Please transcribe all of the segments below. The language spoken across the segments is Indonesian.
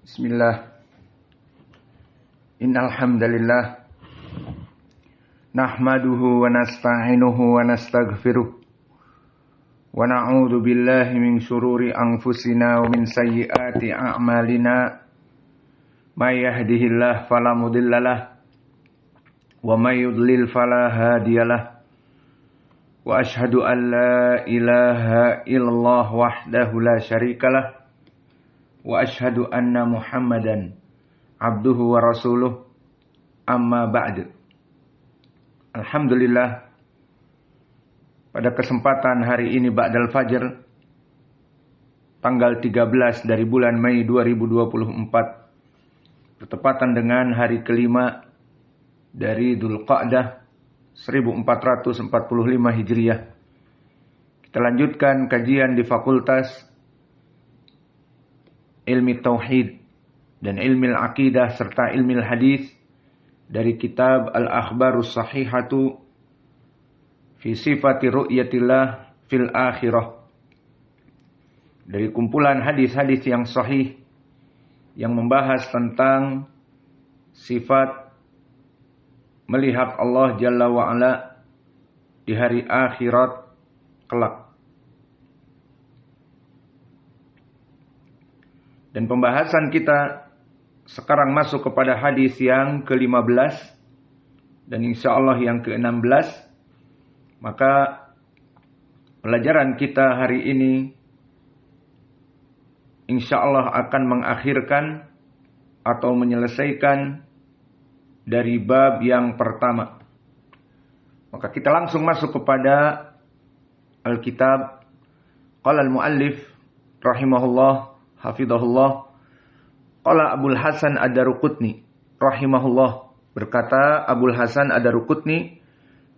Bismillah. Innal hamdalillah nahmaduhu wa nasta'inuhu wa nastaghfiruh wa na'udzu billahi min syururi anfusina wa min sayyiati a'malina. May yahdihillahu fala mudhillalah wa may yudlil fala hadiyalah. Wa ashhadu an la ilaha illallah wahdahu la syarikalah wa ashhadu anna Muhammadan abduhu wa rasuluh, amma ba'd. Alhamdulillah, pada kesempatan hari ini ba'dal fajr tanggal 13 dari bulan Mei 2024 bertepatan dengan hari kelima dari Dzulqa'dah 1445 Hijriah. Kita lanjutkan kajian di Fakultas Ilmi Tauhid dan Ilmi Aqidah serta Ilmi Hadis dari kitab Al-Akhbarus Sahihatu fi Sifati Ru'yatillah fil Akhirah, dari kumpulan hadis-hadis yang sahih yang membahas tentang sifat melihat Allah Jalla wa'ala di hari akhirat kelak. Dan pembahasan kita sekarang masuk kepada hadis yang ke-15 dan insyaallah yang ke-16. Maka pelajaran kita hari ini insyaallah akan mengakhirkan atau menyelesaikan dari bab yang pertama. Maka kita langsung masuk kepada Alkitab. Qala al-muallif rahimahullah hafidhahullah, qala Abul Hasan Ad-Daruqutni rahimahullah, berkata Abul Hasan Ad-Daruqutni,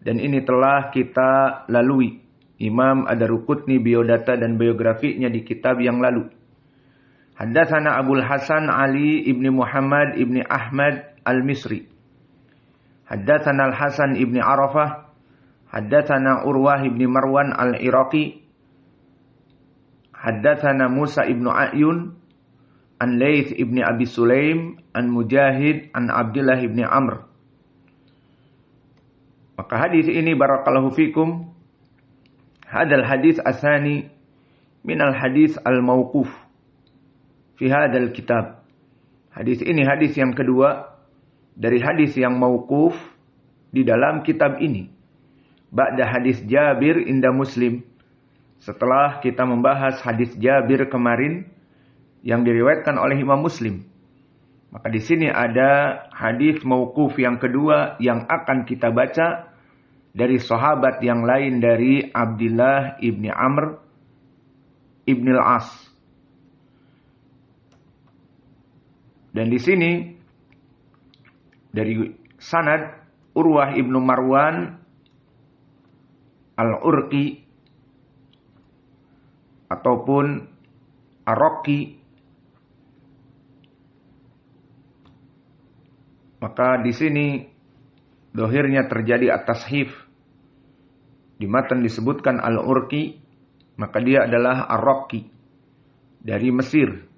dan ini telah kita lalui Imam Ad-Daruqutni biodata dan biografinya di kitab yang lalu. Haddatsana Abul Hasan Ali ibni Muhammad ibni Ahmad al-Misri, haddatsana Al-Hasan ibni Arafah, haddatsana Urwah ibni Marwan al-Iraqi, haddatsana Musa ibnu A'yun an Laits ibni Abi Sulaim an Mujahid an Abdullah ibni Amr. Maka hadis ini barakallahu fikum, hadal hadis asani minal hadis al-mauquf fi hadal kitab. Hadis ini hadis yang kedua dari hadis yang mauquf di dalam kitab ini. Ba'da hadis Jabir inda Muslim, setelah kita membahas hadis Jabir kemarin yang diriwayatkan oleh Imam Muslim. Maka di sini ada hadis mauquf yang kedua yang akan kita baca dari sahabat yang lain, dari Abdullah ibni Amr ibn al-As. Dan di sini dari sanad Urwah ibnu Marwan al-Urqi ataupun Araqi. Maka di sini dohirnya terjadi at-tashif. Di matan disebutkan Al-Urqi, maka dia adalah Araqi dari Mesir.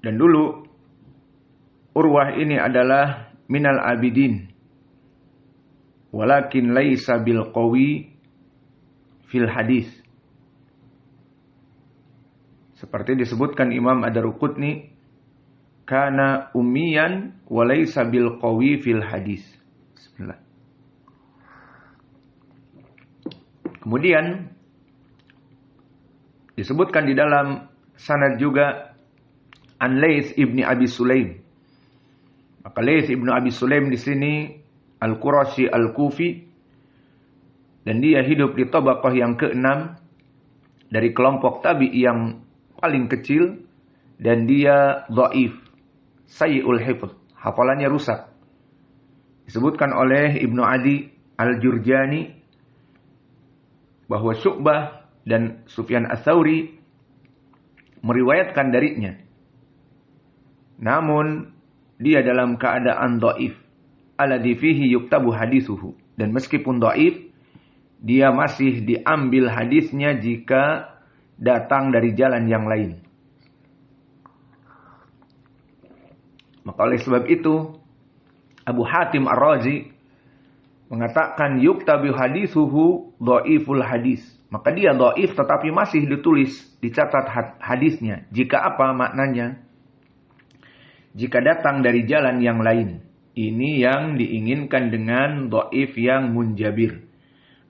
Dan dulu Urwah ini adalah minal abidin, walakin laisa bil qawi fil hadis. Seperti disebutkan Imam Ad-Daruqutni, kana ummiyan wa laisa bil qawi fil hadis. Bismillah. Kemudian disebutkan di dalam sanad juga an Laits ibni Abi Sulaim. Maka Laits ibnu Abi Sulaim di sini Al-Qurashi Al-Kufi, dan dia hidup di tabaqah yang ke-6 dari kelompok tabi'i yang paling kecil, dan dia dhaif, sayyi'ul hifdz, hafalannya rusak. Disebutkan oleh Ibnu Adi Al-Jurjani bahwa Syu'bah dan Sufyan Ats-Tsauri meriwayatkan darinya, namun dia dalam keadaan dhaif, alladzi fihi yuktabu hadithuhu, Dan meskipun dhaif, dia masih diambil hadisnya jika datang dari jalan yang lain. Maka oleh sebab itu, Abu Hatim Ar-Razi mengatakan yuktabi hadithuhu dhaiful hadis. Maka dia dhaif tetapi masih ditulis, dicatat hadisnya. Jika apa maknanya? Jika datang dari jalan yang lain. Ini yang diinginkan dengan dhaif yang munjabir.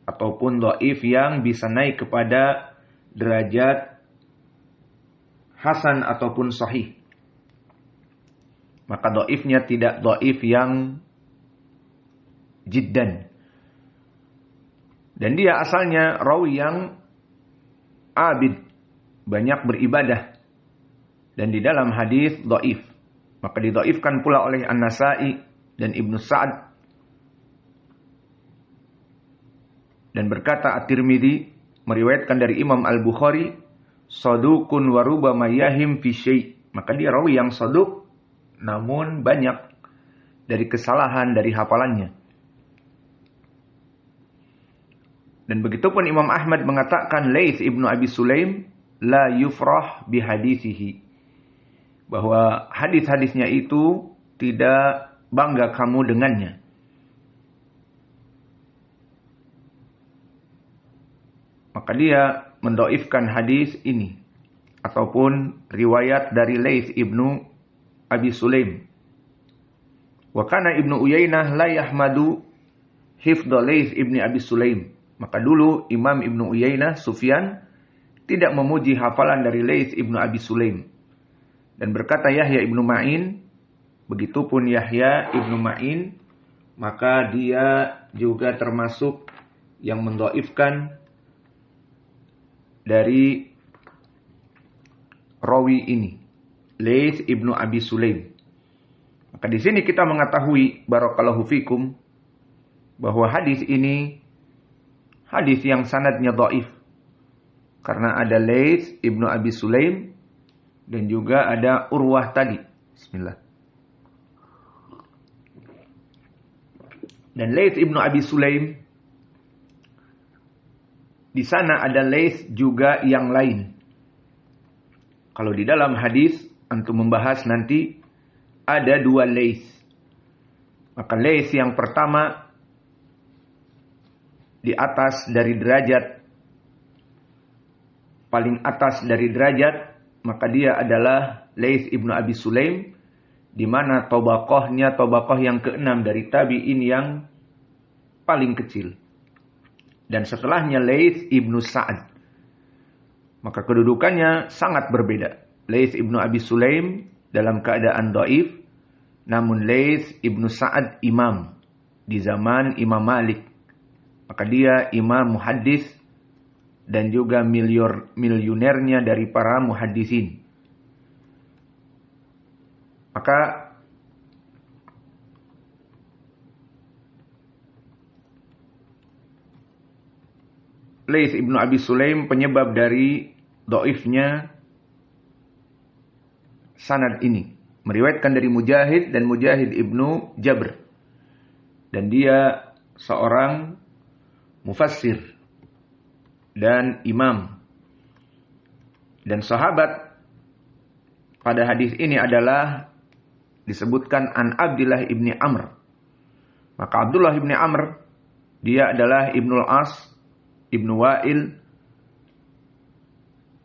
Ataupun dhaif yang bisa naik kepada derajat hasan ataupun sahih. Maka dhaifnya tidak dhaif yang jiddan. Dan dia asalnya rawi yang abid, banyak beribadah. Dan di dalam hadis dhaif. Maka didhaifkan pula oleh An-Nasa'i dan Ibnu Sa'ad. Dan berkata At-Tirmidzi meriwayatkan dari Imam Al-Bukhari, saduqun wa rubama yahim fi syai'. Maka dia rawi yang saduq, namun banyak dari kesalahan dari hafalannya. Dan begitupun Imam Ahmad mengatakan Laits ibnu Abi Sulaim la yufrah bihadithihi. Bahwa hadis-hadisnya itu tidak bangga kamu dengannya. Maka dia mendhaifkan hadis ini. Ataupun riwayat dari Laits ibnu Abi Sulaim. Wa kana Ibnu Uyainah la yahmadu hifdha Laits ibni Abi Sulaim. Maka dulu Imam Ibnu Uyainah, Sufyan, tidak memuji hafalan dari Laits ibnu Abi Sulaim. Dan berkata Yahya ibnu Ma'in, begitupun Yahya ibnu Ma'in, maka dia juga termasuk yang mendhaifkan dari rawi ini, Laits ibnu Abi Sulaim. Maka di sini kita mengetahui, barakallahu fikum, bahwa hadis ini hadis yang sanadnya dhaif. Karena ada Laits ibnu Abi Sulaim dan juga ada Urwah tadi. Bismillah. Dan Laits ibnu Abi Sulaim, di sana ada Laits juga yang lain. Kalau di dalam hadis antum membahas nanti ada dua Laits. Maka Laits yang pertama di atas dari derajat, paling atas dari derajat, maka dia adalah Laits ibnu Abi Sulaim, di mana tabaqahnya tabaqah yang keenam dari tabi'in yang paling kecil. Dan setelahnya Laits ibnu Sa'ad. Maka kedudukannya sangat berbeda. Laits ibnu Abi Sulaim dalam keadaan dhaif, namun Laits ibnu Sa'ad imam di zaman Imam Malik. Maka dia imam muhaddis dan juga miliunernya dari para muhaddisin. Maka Laits ibnu Abi Sulaim penyebab dari dhaifnya sanad ini. Meriwayatkan dari Mujahid dan Mujahid ibnu Jabr. Dan dia seorang mufassir dan imam. Dan sahabat pada hadis ini adalah disebutkan an Abdullah ibni Amr. Maka Abdullah ibni Amr, dia adalah Ibnul As, Ibnu Wa'il,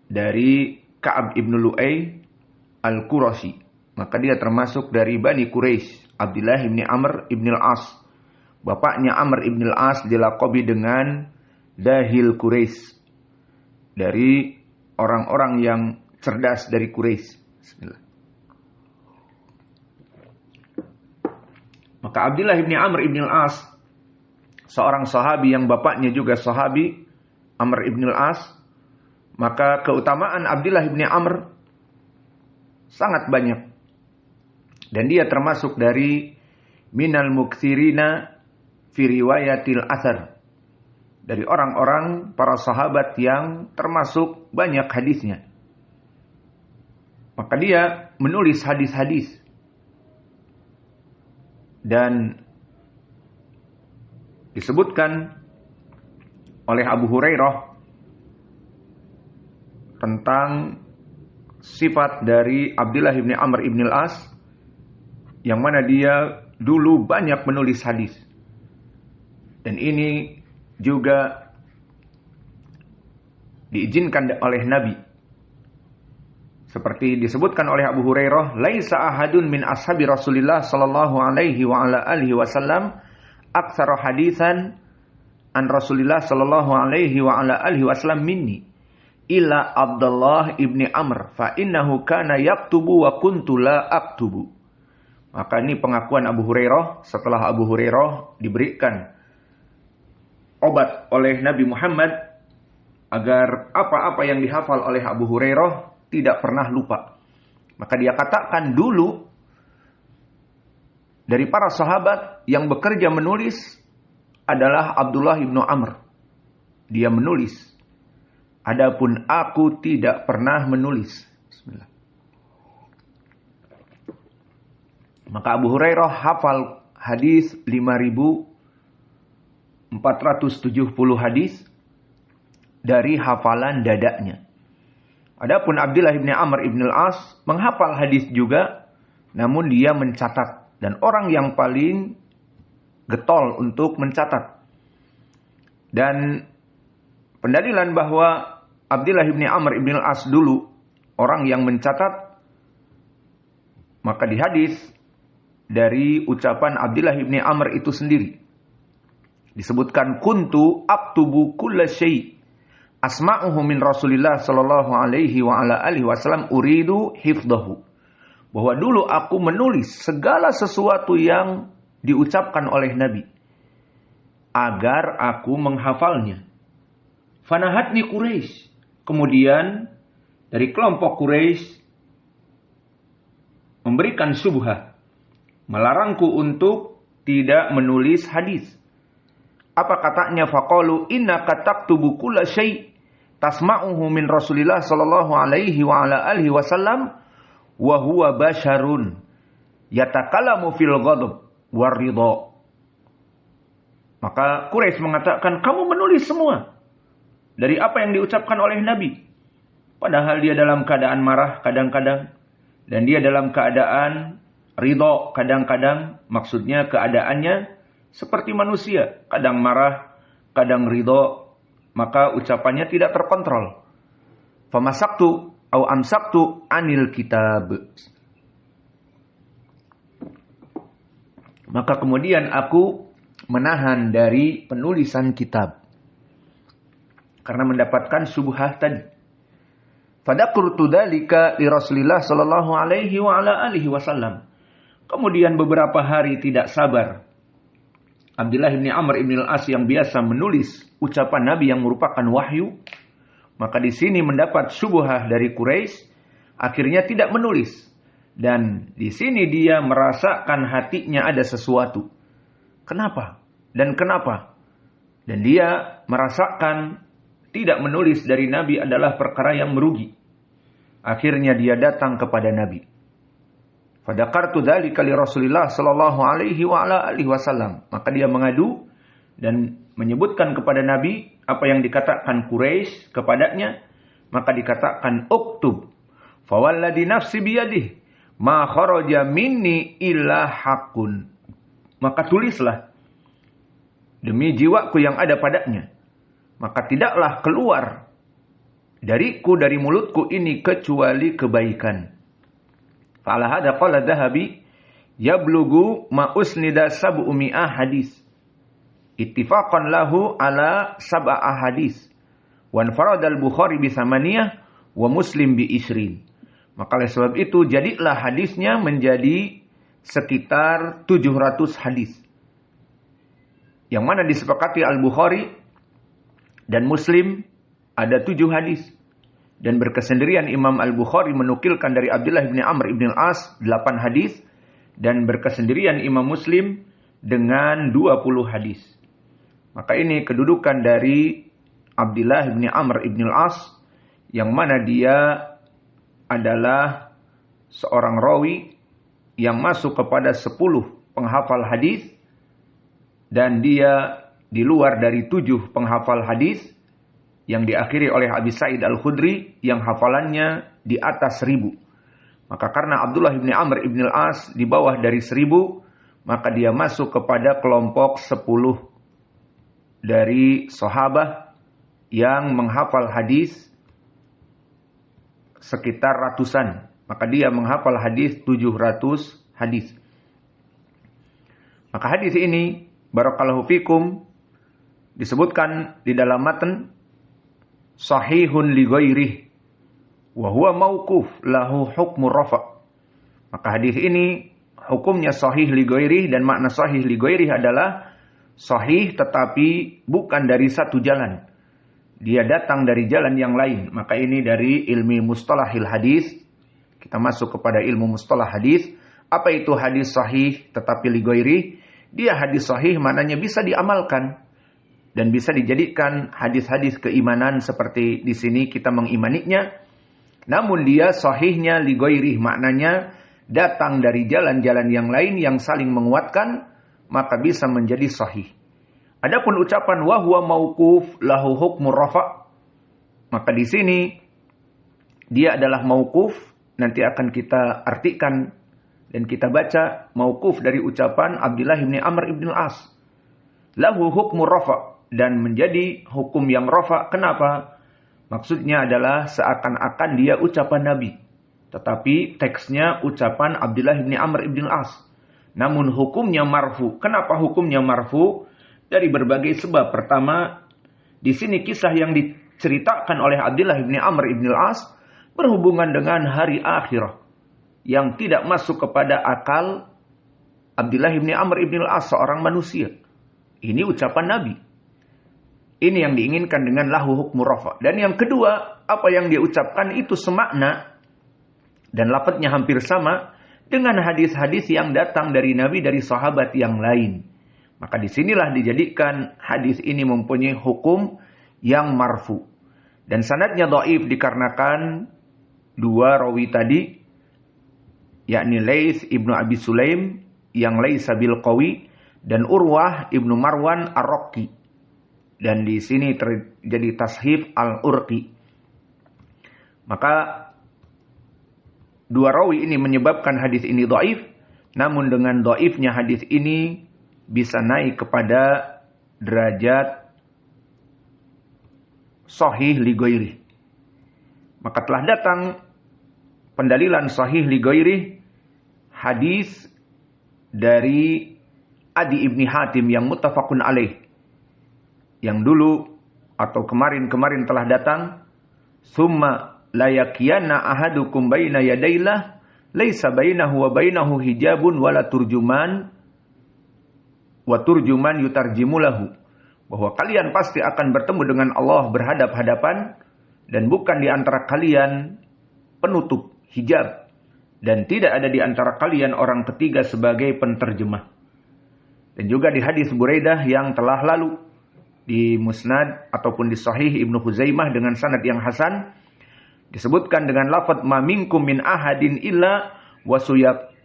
dari Ka'ab ibnu Lu'ay al-Qurashi. Maka dia termasuk dari Bani Quraisy. Abdullah ibni Amr ibnul As. Bapaknya Amr ibnul As dilaqabi dengan Dahil Quraisy. Dari orang-orang yang cerdas dari Quraisy. Bismillah. Maka Abdullah ibni Amr ibnul As, seorang sahabi yang bapaknya juga sahabi, Amr ibnul As, maka keutamaan Abdullah ibni Amr sangat banyak. Dan dia termasuk dari minal muktsirina fi riwayatil athar. Dari orang-orang para sahabat yang termasuk banyak hadisnya. Maka dia menulis hadis-hadis. Dan disebutkan oleh Abu Hurairah tentang sifat dari Abdullah bin Amr bin al-As yang mana dia dulu banyak menulis hadis. Dan ini juga diizinkan oleh Nabi. Seperti disebutkan oleh Abu Hurairah, "Laisa ahadun min ashabi Rasulillah sallallahu alaihi wa ala alihi wasallam aktsara hadisan an Rasulillah sallallahu alaihi wa ala alihi wasallam minni illa Abdullah ibni Amr fa innahu kana yaktubu wa kuntu la aktubu." Maka ini pengakuan Abu Hurairah setelah Abu Hurairah diberikan obat oleh Nabi Muhammad agar apa-apa yang dihafal oleh Abu Hurairah tidak pernah lupa. Maka dia katakan dulu dari para sahabat yang bekerja menulis adalah Abdullah bin Amr. Dia menulis. Adapun aku tidak pernah menulis. Bismillah. Maka Abu Hurairah hafal hadis 5.470 hadis dari hafalan dadanya. Adapun Abdullah bin Amr bin al-As menghafal hadis juga, namun dia mencatat. Dan orang yang paling getol untuk mencatat. Dan pendalilan bahwa Abdullah bin Amr bin al-As dulu orang yang mencatat, maka di hadis dari ucapan Abdullah bin Amr itu sendiri disebutkan, kuntu aktubu kulla syai' asma'uhu min Rasulillah sallallahu alaihi wa ala alihi wasallam uridu hifdhahu. Bahwa dulu aku menulis segala sesuatu yang diucapkan oleh Nabi agar aku menghafalnya. Fanahatni Quraisy. Kemudian dari kelompok Quraisy memberikan syubhah, melarangku untuk tidak menulis hadis. Apa katanya? Faqalu innaka taktubu kulla syai' tasma'uhu min Rasulillah sallallahu alaihi wa ala alihi wasallam wa huwa basharun yatakallamu fil ghadab war ridha. Maka Quraisy mengatakan, kamu menulis semua dari apa yang diucapkan oleh Nabi, padahal dia dalam keadaan marah kadang-kadang dan dia dalam keadaan ridha kadang-kadang. Maksudnya keadaannya seperti manusia, kadang marah, kadang ridha. Maka ucapannya tidak terkontrol. Famasaktu au amsaktu anil kitab. Maka kemudian aku menahan dari penulisan kitab karena mendapatkan syubhah tadi. Fadakurtu dzalika li Rasulillah sallallahu alaihi wa ala alihi wasallam. Kemudian beberapa hari tidak sabar, Abdullah bin Amr bin al-As yang biasa menulis ucapan Nabi yang merupakan wahyu, maka di sini mendapat syubhah dari Quraisy, akhirnya tidak menulis. Dan di sini dia merasakan hatinya ada sesuatu. Kenapa? Dan kenapa? Dan dia merasakan tidak menulis dari Nabi adalah perkara yang merugi. Akhirnya dia datang kepada Nabi. Fadakartu dzalika li Rasulillah sallallahu alaihi wa ala alihi wasallam. Maka dia mengadu dan menyebutkan kepada Nabi apa yang dikatakan Quraisy kepadanya. Maka dikatakan, uktub fawalladhi nafsi biyadih ma kharaja minni illa haqqun. Maka tulislah, demi jiwaku yang ada padanya, maka tidaklah keluar dariku, dari mulutku ini, kecuali kebaikan. Fa'ala hadha qala Dhahabi yablugu ma usnida sab'u mi'ah hadis ittifaqan lahu ala sab'a hadis wa anfarada al-Bukhari bi samaniyah wa Muslim bi isrin. Maka oleh sebab itu jadilah hadisnya menjadi sekitar 700 hadis, yang mana disepakati Al-Bukhari dan Muslim ada 7 hadis. Dan berkesendirian Imam Al-Bukhari menukilkan dari Abdullah bin Amr bin al-As 8 hadis. Dan berkesendirian Imam Muslim dengan 20 hadis. Maka ini kedudukan dari Abdullah bin Amr bin al-As, yang mana dia adalah seorang rawi yang masuk kepada 10 penghafal hadis. Dan dia di luar dari 7 penghafal hadis yang diakhiri oleh Abi Sa'id Al-Khudri yang hafalannya di atas 1000. Maka karena Abdullah bin Amr bin Al-As di bawah dari 1000, maka dia masuk kepada kelompok 10 dari sahabat yang menghafal hadis sekitar ratusan. Maka dia menghafal hadis 700 hadis. Maka hadis ini, barakallahu fikum, disebutkan di dalam matan sahihun li ghairihi wa huwa mauquf lahu hukmu rafa. Maka hadis ini hukumnya sahih li ghairihi, dan makna sahih li ghairihi adalah sahih tetapi bukan dari satu jalan. Dia datang dari jalan yang lain. Maka ini dari ilmu mustalahil hadis. Kita masuk kepada ilmu mustalah hadis. Apa itu hadis sahih tetapi li ghairihi? Dia hadis sahih maknanya bisa diamalkan dan bisa dijadikan hadis-hadis keimanan seperti di sini kita mengimaninya. Namun dia sahihnya li ghairihi, maknanya datang dari jalan-jalan yang lain yang saling menguatkan, maka bisa menjadi sahih. Adapun ucapan wa huwa mauquf lahu hukmu rafa, maka di sini dia adalah mauquf. Nanti akan kita artikan dan kita baca mauquf dari ucapan Abdullah bin Amr bin Al-As. Lahu hukmu rafa, dan menjadi hukum yang rafa. Kenapa? Maksudnya adalah seakan-akan dia ucapan Nabi, tetapi teksnya ucapan Abdullah bin Amr bin Al-As. Namun hukumnya marfu. Kenapa hukumnya marfu? Dari berbagai sebab. Pertama, di sini kisah yang diceritakan oleh Abdullah bin Amr bin Al-As berhubungan dengan hari akhirah yang tidak masuk kepada akal Abdullah bin Amr bin Al-As, seorang manusia. Ini ucapan Nabi. Ini yang diinginkan dengan lahu hukmu rafa. Dan yang kedua, apa yang dia ucapkan itu semakna dan lafadznya hampir sama dengan hadis-hadis yang datang dari Nabi dari sahabat yang lain. Maka disinilah dijadikan hadis ini mempunyai hukum yang marfu. Dan sanadnya dhaif dikarenakan 2 rawi tadi, yakni Laits ibnu Abi Sulaim yang laisa bil qawi, dan Urwah ibnu Marwan Ar-Raqi. Dan di sini terjadi tashif Al-Urqi. Maka 2 rawi ini menyebabkan hadis ini dhaif. Namun dengan dhaifnya hadis ini bisa naik kepada derajat sahih li ghairihi. Maka telah datang pendalilan sahih li ghairihi hadis dari Adi ibni Hatim yang muttafaqun alaih, yang dulu atau kemarin telah datang. Summa layakiyanna ahadukum baina yadaylah laisa bainahu wa bainahu hijabun wala turjuman wa turjuman yutarjimulahu. Bahwa kalian pasti akan bertemu dengan Allah berhadap-hadapan, dan bukan di antara kalian penutup hijab, dan tidak ada di antara kalian orang ketiga sebagai penterjemah. Dan juga di hadis Buraidah yang telah lalu di Musnad ataupun di Sahih Ibnu Huzaimah dengan sanad yang hasan, disebutkan dengan lafaz ma minkum min ahadin illa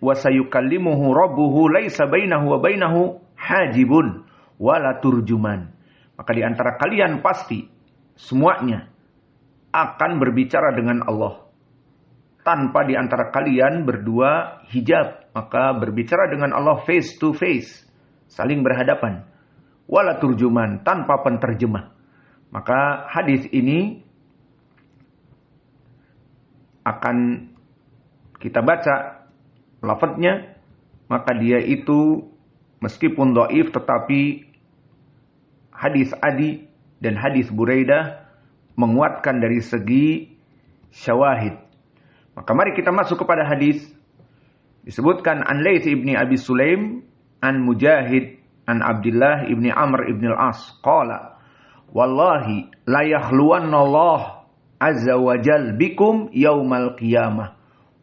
wasayukallimuhu rabbuhu laisa bainahu wa bainahu hajibun wala turjuman. Maka di antara kalian pasti semuanya akan berbicara dengan Allah tanpa di antara kalian berdua hijab. Maka berbicara dengan Allah face to face, saling berhadapan. Wala turjuman, tanpa penterjemah. Maka hadis ini akan kita baca lafadznya, maka dia itu meskipun dhaif tetapi hadis Adi dan hadis Buraidah menguatkan dari segi syawahid. Maka mari kita masuk kepada hadis. Disebutkan an Laits ibni Abi Sulaim an Mujahid an Abdullah ibni Amr ibn Al-As qala wallahi la yakhluwanna Allah azza wa jal bikum yaumal qiyamah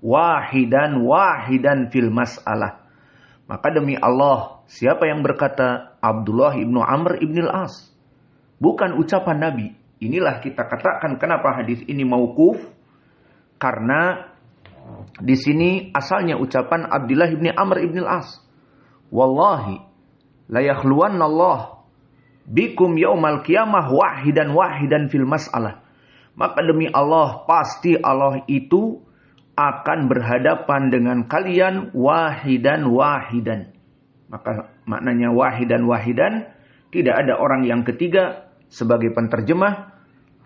wahidan fil mas'alah. Maka demi Allah, siapa yang berkata? Abdullah ibnu Amr ibn Al-As. Bukan ucapan Nabi. Inilah kita katakan kenapa hadis ini mauquf, karena di sini asalnya ucapan Abdullah ibn Amr ibn Al-As. Wallahi la yakhluwanna Allah bikum yaumal qiyamah wahidan fil mas'alah. Maka demi Allah, pasti Allah itu akan berhadapan dengan kalian wahidan. Maka maknanya wahidan, tidak ada orang yang ketiga sebagai penterjemah,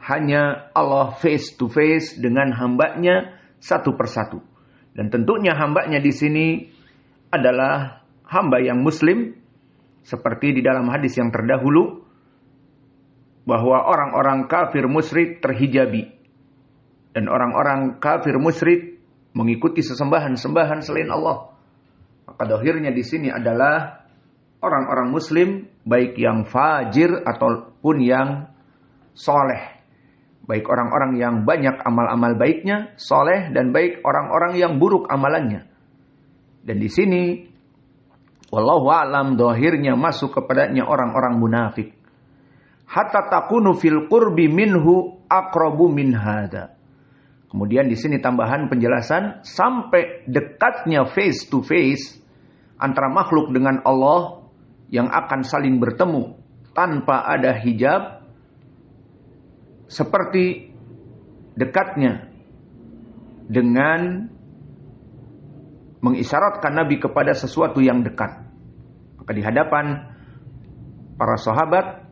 hanya Allah face to face dengan hambanya satu persatu. Dan tentunya hambanya di sini adalah hamba yang muslim, seperti di dalam hadis yang terdahulu, bahwa orang-orang kafir musyrik terhijabi. Dan orang-orang kafir musyrik mengikuti sesembahan-sembahan selain Allah. Maka dohirnya di sini adalah orang-orang muslim, baik yang fajir ataupun yang soleh. Baik orang-orang yang banyak amal-amal baiknya, soleh, dan baik orang-orang yang buruk amalannya. Dan di sini, wallahu a'lam, dohirnya masuk kepadanya orang-orang munafik. Hatta takunu fil qurbi minhu aqrabu min hada. Kemudian di sini tambahan penjelasan, sampai dekatnya face to face antara makhluk dengan Allah yang akan saling bertemu tanpa ada hijab, seperti dekatnya dengan mengisyaratkan Nabi kepada sesuatu yang dekat. Maka di hadapan para sahabat,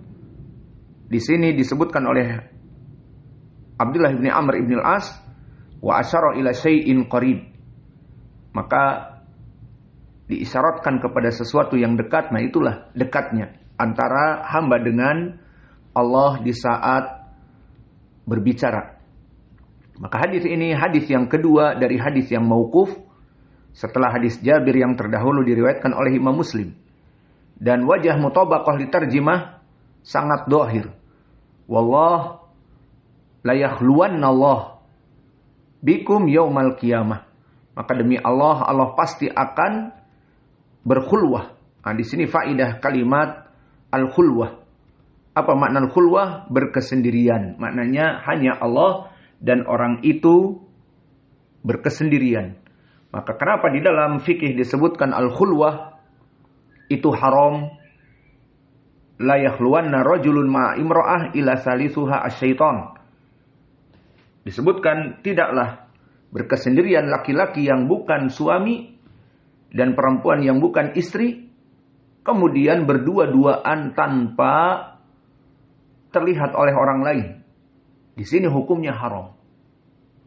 di sini disebutkan oleh Abdullah bin Amr bin al-As, wa asyara ila syai'in qarib. Maka diisyaratkan kepada sesuatu yang dekat. Nah, itulah dekatnya antara hamba dengan Allah di saat berbicara. Maka hadis ini hadis yang kedua dari hadis yang mauquf setelah hadis Jabir yang terdahulu diriwayatkan oleh Imam Muslim. Dan wajah mutabaqah diterjemah sangat dohir. Wallah la yakhluwanna Allah bikum yaumal qiyamah. Maka demi Allah, Allah pasti akan berkhulwah. Nah, di sini faidah kalimat al-khulwah. Apa makna al-khulwah? Berkesendirian. Maknanya hanya Allah dan orang itu berkesendirian. Maka kenapa di dalam fikih disebutkan al-khulwah itu haram? La yakhluwanna rajulun ma'a imra'ah ila salisuha asyaiton. Disebutkan tidaklah berkesendirian laki-laki yang bukan suami dan perempuan yang bukan istri, kemudian berdua-duaan tanpa terlihat oleh orang lain. Di sini hukumnya haram.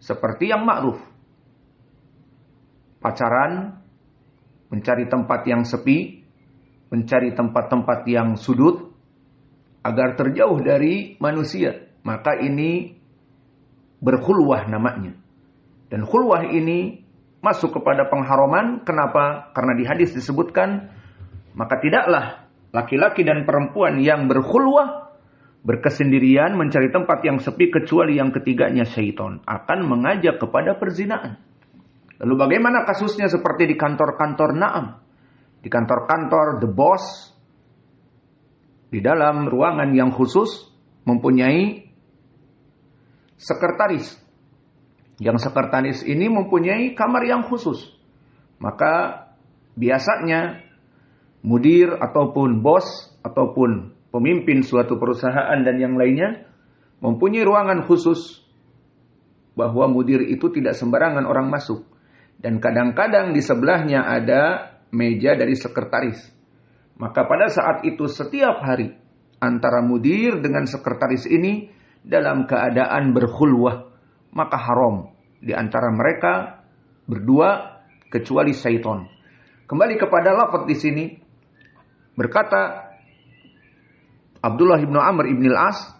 Seperti yang ma'ruf. Pacaran, mencari tempat yang sepi, mencari tempat-tempat yang sudut, agar terjauh dari manusia. Maka ini berkhulwah namanya. Dan khulwah ini masuk kepada pengharaman. Kenapa? Karena di hadis disebutkan, maka tidaklah laki-laki dan perempuan yang berkhulwah, berkesendirian, mencari tempat yang sepi, kecuali yang ketiganya syaitan akan mengajak kepada perzinaan. Lalu bagaimana kasusnya seperti di kantor-kantor? Naam. Di kantor-kantor, the boss, di dalam ruangan yang khusus, mempunyai sekretaris. Yang sekretaris ini mempunyai kamar yang khusus. Maka biasanya mudir ataupun bos ataupun pemimpin suatu perusahaan dan yang lainnya mempunyai ruangan khusus, bahwa mudir itu tidak sembarangan orang masuk. Dan kadang-kadang di sebelahnya ada meja dari sekretaris. Maka pada saat itu setiap hari antara mudir dengan sekretaris ini dalam keadaan berkhulwah, maka haram di antara mereka berdua kecuali syaitan. Kembali kepada lafaz di sini, berkata Abdullah bin Amr bin al-As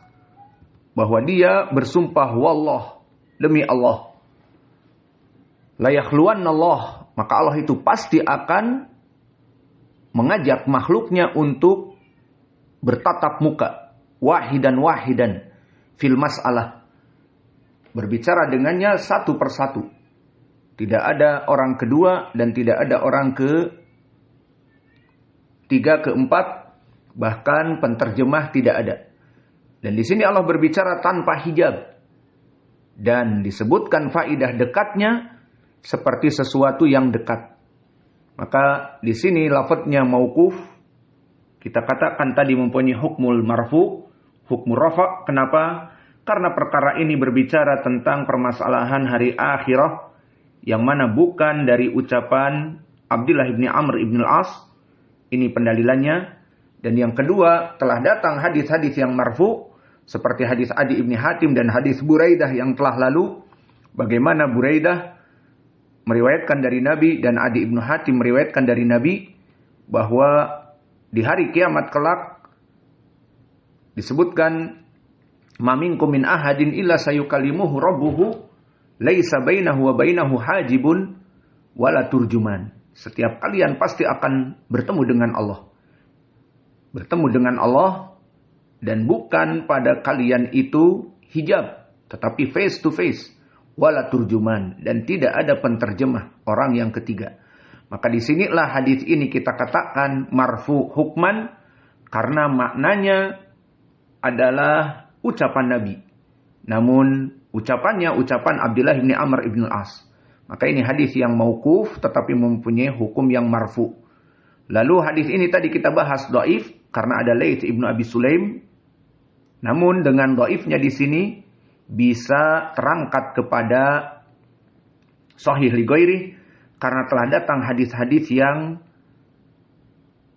bahwa dia bersumpah, wallah, demi Allah, la yakhluwanna Allah, maka Allah itu pasti akan mengajak makhluknya untuk bertatap muka, wahidan fil mas'alah, berbicara dengannya satu persatu. Tidak ada orang kedua dan tidak ada orang ketiga, keempat, bahkan penterjemah tidak ada. Dan di sini Allah berbicara tanpa hijab. Dan disebutkan faidah dekatnya seperti sesuatu yang dekat. Maka di sini lafadznya mauquf Kita katakan tadi mempunyai hukmul marfu, hukmul rafa. Kenapa? Karena perkara ini berbicara tentang permasalahan hari akhirah yang mana bukan dari ucapan Abdullah bin Amr bin al-As. Ini pendalilannya. Dan yang kedua, telah datang hadis-hadis yang marfu seperti hadis Adi bin Hatim dan hadis Buraidah yang telah lalu. Bagaimana Buraidah meriwayatkan dari Nabi dan Adi bin Hatim meriwayatkan dari Nabi bahwa di hari kiamat kelak disebutkan ma minkum min ahadin illa sayukallimuhu rabbuhu laisa bainahu wa bainahu hajibun wala turjuman. Setiap kalian pasti akan bertemu dengan Allah. Bertemu dengan Allah dan bukan pada kalian itu hijab, tetapi face to face, wala turjuman, dan tidak ada penterjemah orang yang ketiga. Maka disinilah hadis ini kita katakan marfu hukman karena maknanya adalah ucapan Nabi. Namun ucapannya ucapan Abdullah bin Amr bin al-As. Maka ini hadis yang mauquf tetapi mempunyai hukum yang marfu. Lalu hadis ini tadi kita bahas dhaif karena ada Laits ibnu Abi Sulaim. Namun dengan dhaifnya di sini bisa terangkat kepada sahih li ghairi karena telah datang hadis-hadis yang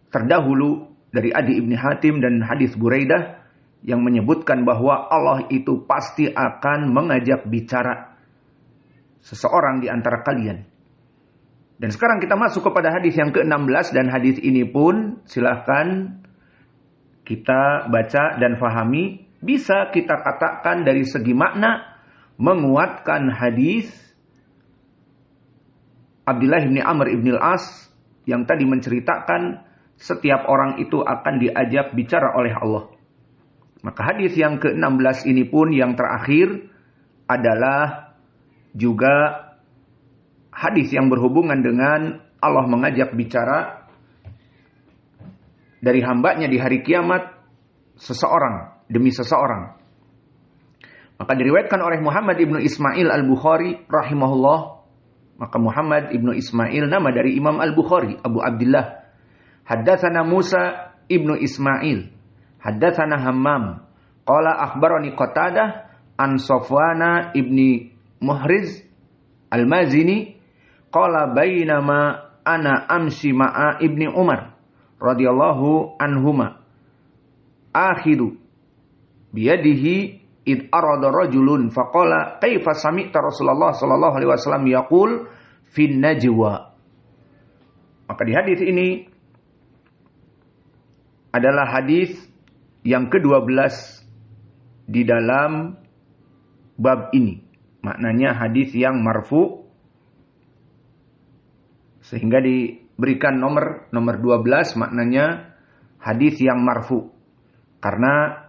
terdahulu dari Adi ibn Hatim dan hadis Buraidah yang menyebutkan bahwa Allah itu pasti akan mengajak bicara seseorang di antara kalian. Dan sekarang kita masuk kepada hadis yang ke-16 dan hadis ini pun silahkan kita baca dan fahami. Bisa kita katakan dari segi makna menguatkan hadis Abdullah bin Amr bin al-As yang tadi menceritakan setiap orang itu akan diajak bicara oleh Allah. Maka hadis yang ke-16 ini pun yang terakhir adalah juga hadis yang berhubungan dengan Allah mengajak bicara dari hambanya di hari kiamat seseorang demi seseorang. Maka diriwayatkan oleh Muhammad ibnu Ismail al-Bukhari rahimahullah. Maka Muhammad ibnu Ismail nama dari Imam al-Bukhari, Abu Abdullah. Haddatsana Musa ibnu Ismail. Haddatsana Hammam. Qala akhbarani Qatadah an Safwana ibni Muhriz al-Mazini. Qala bainama ana amshi ma'a ibni Umar radhiyallahu anhuma. Akhidu biyadihi id arada rajulun faqala kaifa sami'ta Rasulullah sallallahu alaihi wasallam yaqul fin najwa. Maka di hadis ini adalah hadis yang ke-12 di dalam bab ini. Maknanya hadis yang marfu sehingga diberikan nomor 12 maknanya hadis yang marfu. Karena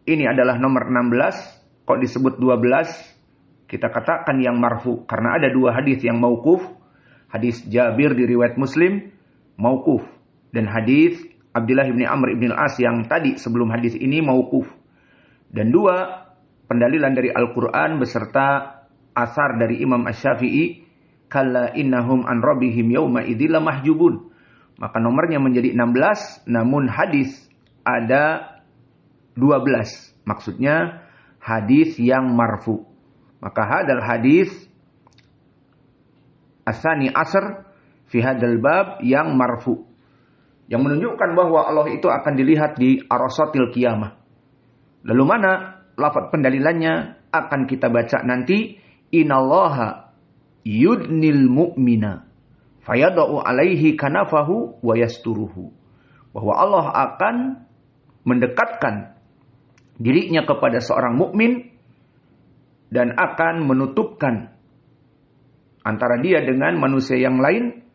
ini adalah nomor 16, kok disebut 12? Kita katakan yang marfu karena ada dua hadis yang mauquf. Hadis Jabir di riwayat Muslim mauquf dan hadis Abdullah bin Amr bin al-As yang tadi sebelum hadis ini mauquf. Dan dua pendalilan dari Al-Qur'an beserta asar dari Imam Asy-Syafi'i, kalla innahum an rabbihim yauma idzil mahjubun. Maka nomornya menjadi 16, namun hadis ada 12. Maksudnya hadis yang marfu. Maka hadal hadis asani asr fi hadal bab yang marfu. Yang menunjukkan bahwa Allah itu akan dilihat di arasatil qiyamah. Lalu mana lafaz pendalilannya akan kita baca nanti. Innallaha yudnil mu'mina fayadau alaihi kanafahu wa yasturuhu. Bahwa Allah akan mendekatkan dirinya kepada seorang mukmin dan akan menutupkan antara dia dengan manusia yang lain.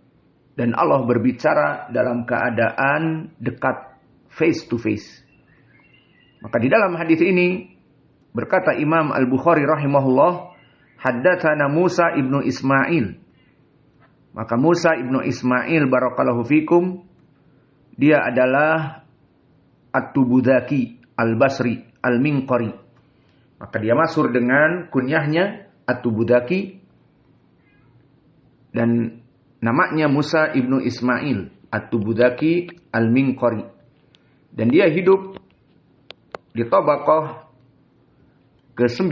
Dan Allah berbicara dalam keadaan dekat, face to face. Maka di dalam hadis ini berkata Imam Al-Bukhari rahimahullah, haddatsana Musa ibnu Ismail. Maka Musa ibnu Ismail barakallahu fikum, dia adalah At-Tubudaki Al-Basri Al-Minqari. Maka dia masyhur dengan kunyahnya At-Tubudaki dan namanya Musa ibnu Ismail At-Tubudaki Al-Minqari. Dan dia hidup di tabaqah ke-9.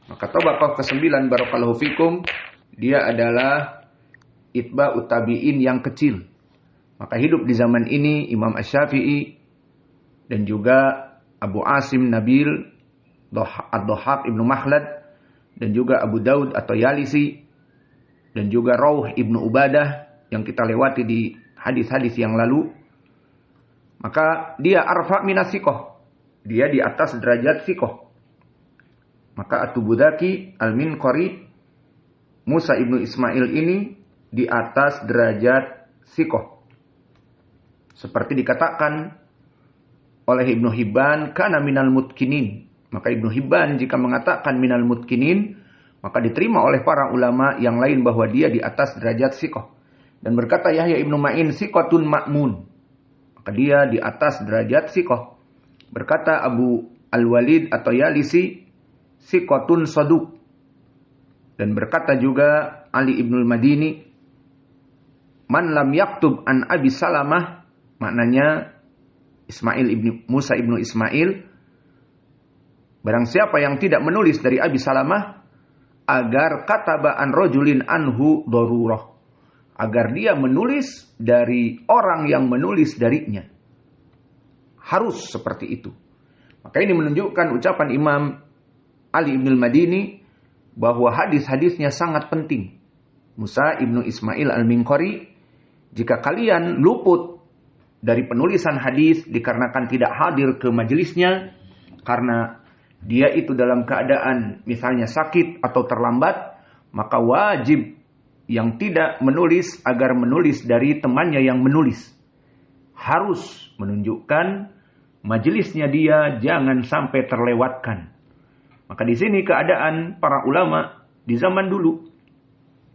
Maka tabaqah ke-9 barakallahu fikum, dia adalah itba'ut tabi'in yang kecil. Maka hidup di zaman ini Imam Asy-Syafi'i dan juga Abu Asim Nabil Ad-Dhahhak Ibnu Makhlad dan juga Abu Daud atau Yalisi dan juga Rauh Ibnu Ubadah yang kita lewati di hadis-hadis yang lalu. Maka dia arfa minas siqah. Dia di atas derajat siqah. Maka At-Tubudaki Al-Minqari Musa Ibnu Ismail ini di atas derajat siqah. Seperti dikatakan oleh Ibnu Hibban, kana minal mutkinin. Maka Ibnu Hibban jika mengatakan minal mutkinin, maka diterima oleh para ulama yang lain bahwa dia di atas derajat siqah. Dan berkata Yahya Ibnu Ma'in, siqatun ma'mun. Maka dia di atas derajat siqah. Berkata Abu Al-Walid atau Yalisi, siqatun saduq. Dan berkata juga Ali Ibnul Madini, man lam yaktub an Abi Salamah, maknanya Musa Ibnu Ismail, barang siapa yang tidak menulis dari Abi Salamah, agar kataba an rajulin anhu darurah, agar dia menulis dari orang yang menulis darinya. Harus seperti itu. Maka ini menunjukkan ucapan Imam Ali Ibnul Madini bahwa hadis-hadisnya sangat penting. Musa Ibnu Ismail Al-Minqari, jika kalian luput dari penulisan hadis dikarenakan tidak hadir ke majelisnya karena dia itu dalam keadaan misalnya sakit atau terlambat, maka wajib yang tidak menulis agar menulis dari temannya yang menulis. Harus menunjukkan majelisnya dia jangan sampai terlewatkan. Maka di sini keadaan para ulama di zaman dulu,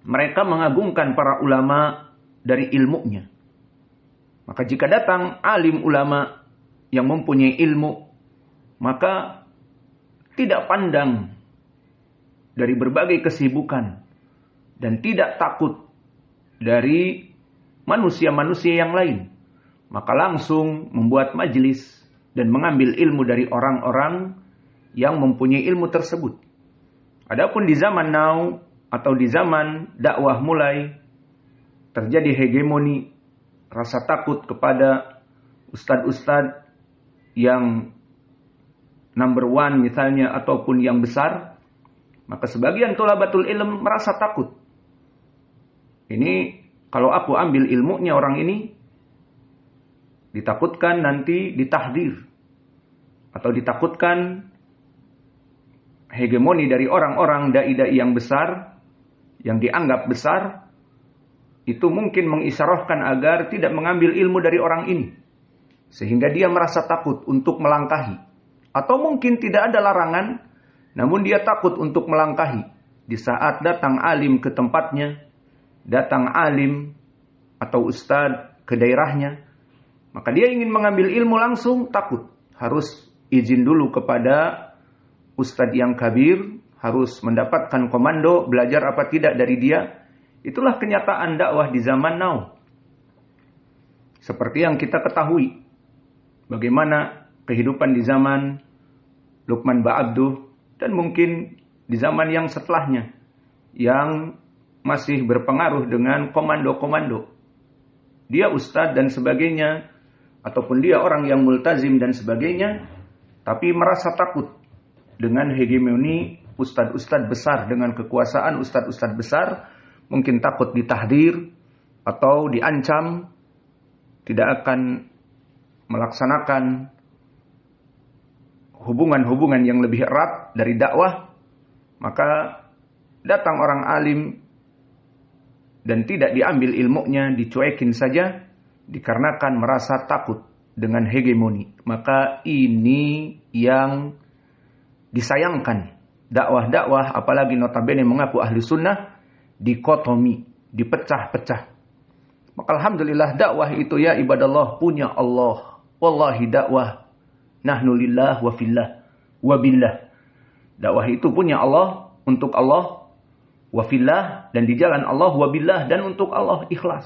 mereka mengagungkan para ulama dari ilmunya. Maka jika datang alim ulama yang mempunyai ilmu, maka tidak pandang dari berbagai kesibukan dan tidak takut dari manusia-manusia yang lain. Maka langsung membuat majelis dan mengambil ilmu dari orang-orang yang mempunyai ilmu tersebut. Adapun di zaman now atau di zaman dakwah mulai terjadi hegemoni, rasa takut kepada ustadz-ustadz yang number one misalnya ataupun yang besar, maka sebagian thulabatul ilm merasa takut. Ini kalau aku ambil ilmunya orang ini, ditakutkan nanti ditahdir atau ditakutkan hegemoni dari orang-orang dai-dai yang besar, yang dianggap besar, itu mungkin mengisyarahkan agar tidak mengambil ilmu dari orang ini. Sehingga dia merasa takut untuk melangkahi. Atau mungkin tidak ada larangan, namun dia takut untuk melangkahi. Di saat datang alim ke tempatnya, datang alim atau ustadz ke daerahnya, maka dia ingin mengambil ilmu langsung, takut. Harus izin dulu kepada ustadz yang kabir, harus mendapatkan komando, belajar apa tidak dari dia. Itulah kenyataan dakwah di zaman now. Seperti yang kita ketahui, bagaimana kehidupan di zaman Luqman Ba'abduh, dan mungkin di zaman yang setelahnya, yang masih berpengaruh dengan komando-komando. Dia ustadz dan sebagainya, ataupun dia orang yang multazim dan sebagainya, tapi merasa takut dengan hegemoni ustadz-ustadz besar, dengan kekuasaan ustadz-ustadz besar, mungkin takut ditahdir atau diancam, tidak akan melaksanakan hubungan-hubungan yang lebih erat dari dakwah, maka datang orang alim dan tidak diambil ilmunya, dicuekin saja, dikarenakan merasa takut dengan hegemoni. Maka ini yang disayangkan. Dakwah-dakwah, apalagi notabene mengaku ahli sunnah, dikotomi, dipecah-pecah. Maka alhamdulillah dakwah itu ya ibadallah punya Allah. Wallahi dakwah nahnu lillah wa fillah wa billah. Dakwah itu punya Allah, untuk Allah, wa fillah, dan di jalan Allah, wa billah, dan untuk Allah, ikhlas.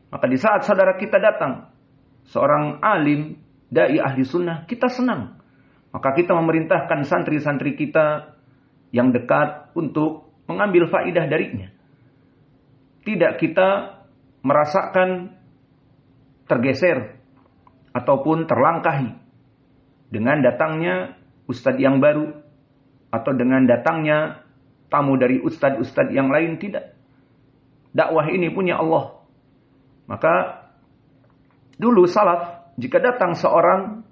Maka di saat saudara kita datang, seorang alim, dai ahli sunnah, kita senang. Maka kita memerintahkan santri-santri kita yang dekat untuk mengambil faidah darinya. Tidak kita merasakan tergeser ataupun terlangkahi dengan datangnya ustadz yang baru atau dengan datangnya tamu dari ustadz-ustadz yang lain. Tidak. Dakwah ini punya Allah. Maka dulu salaf, jika datang seorang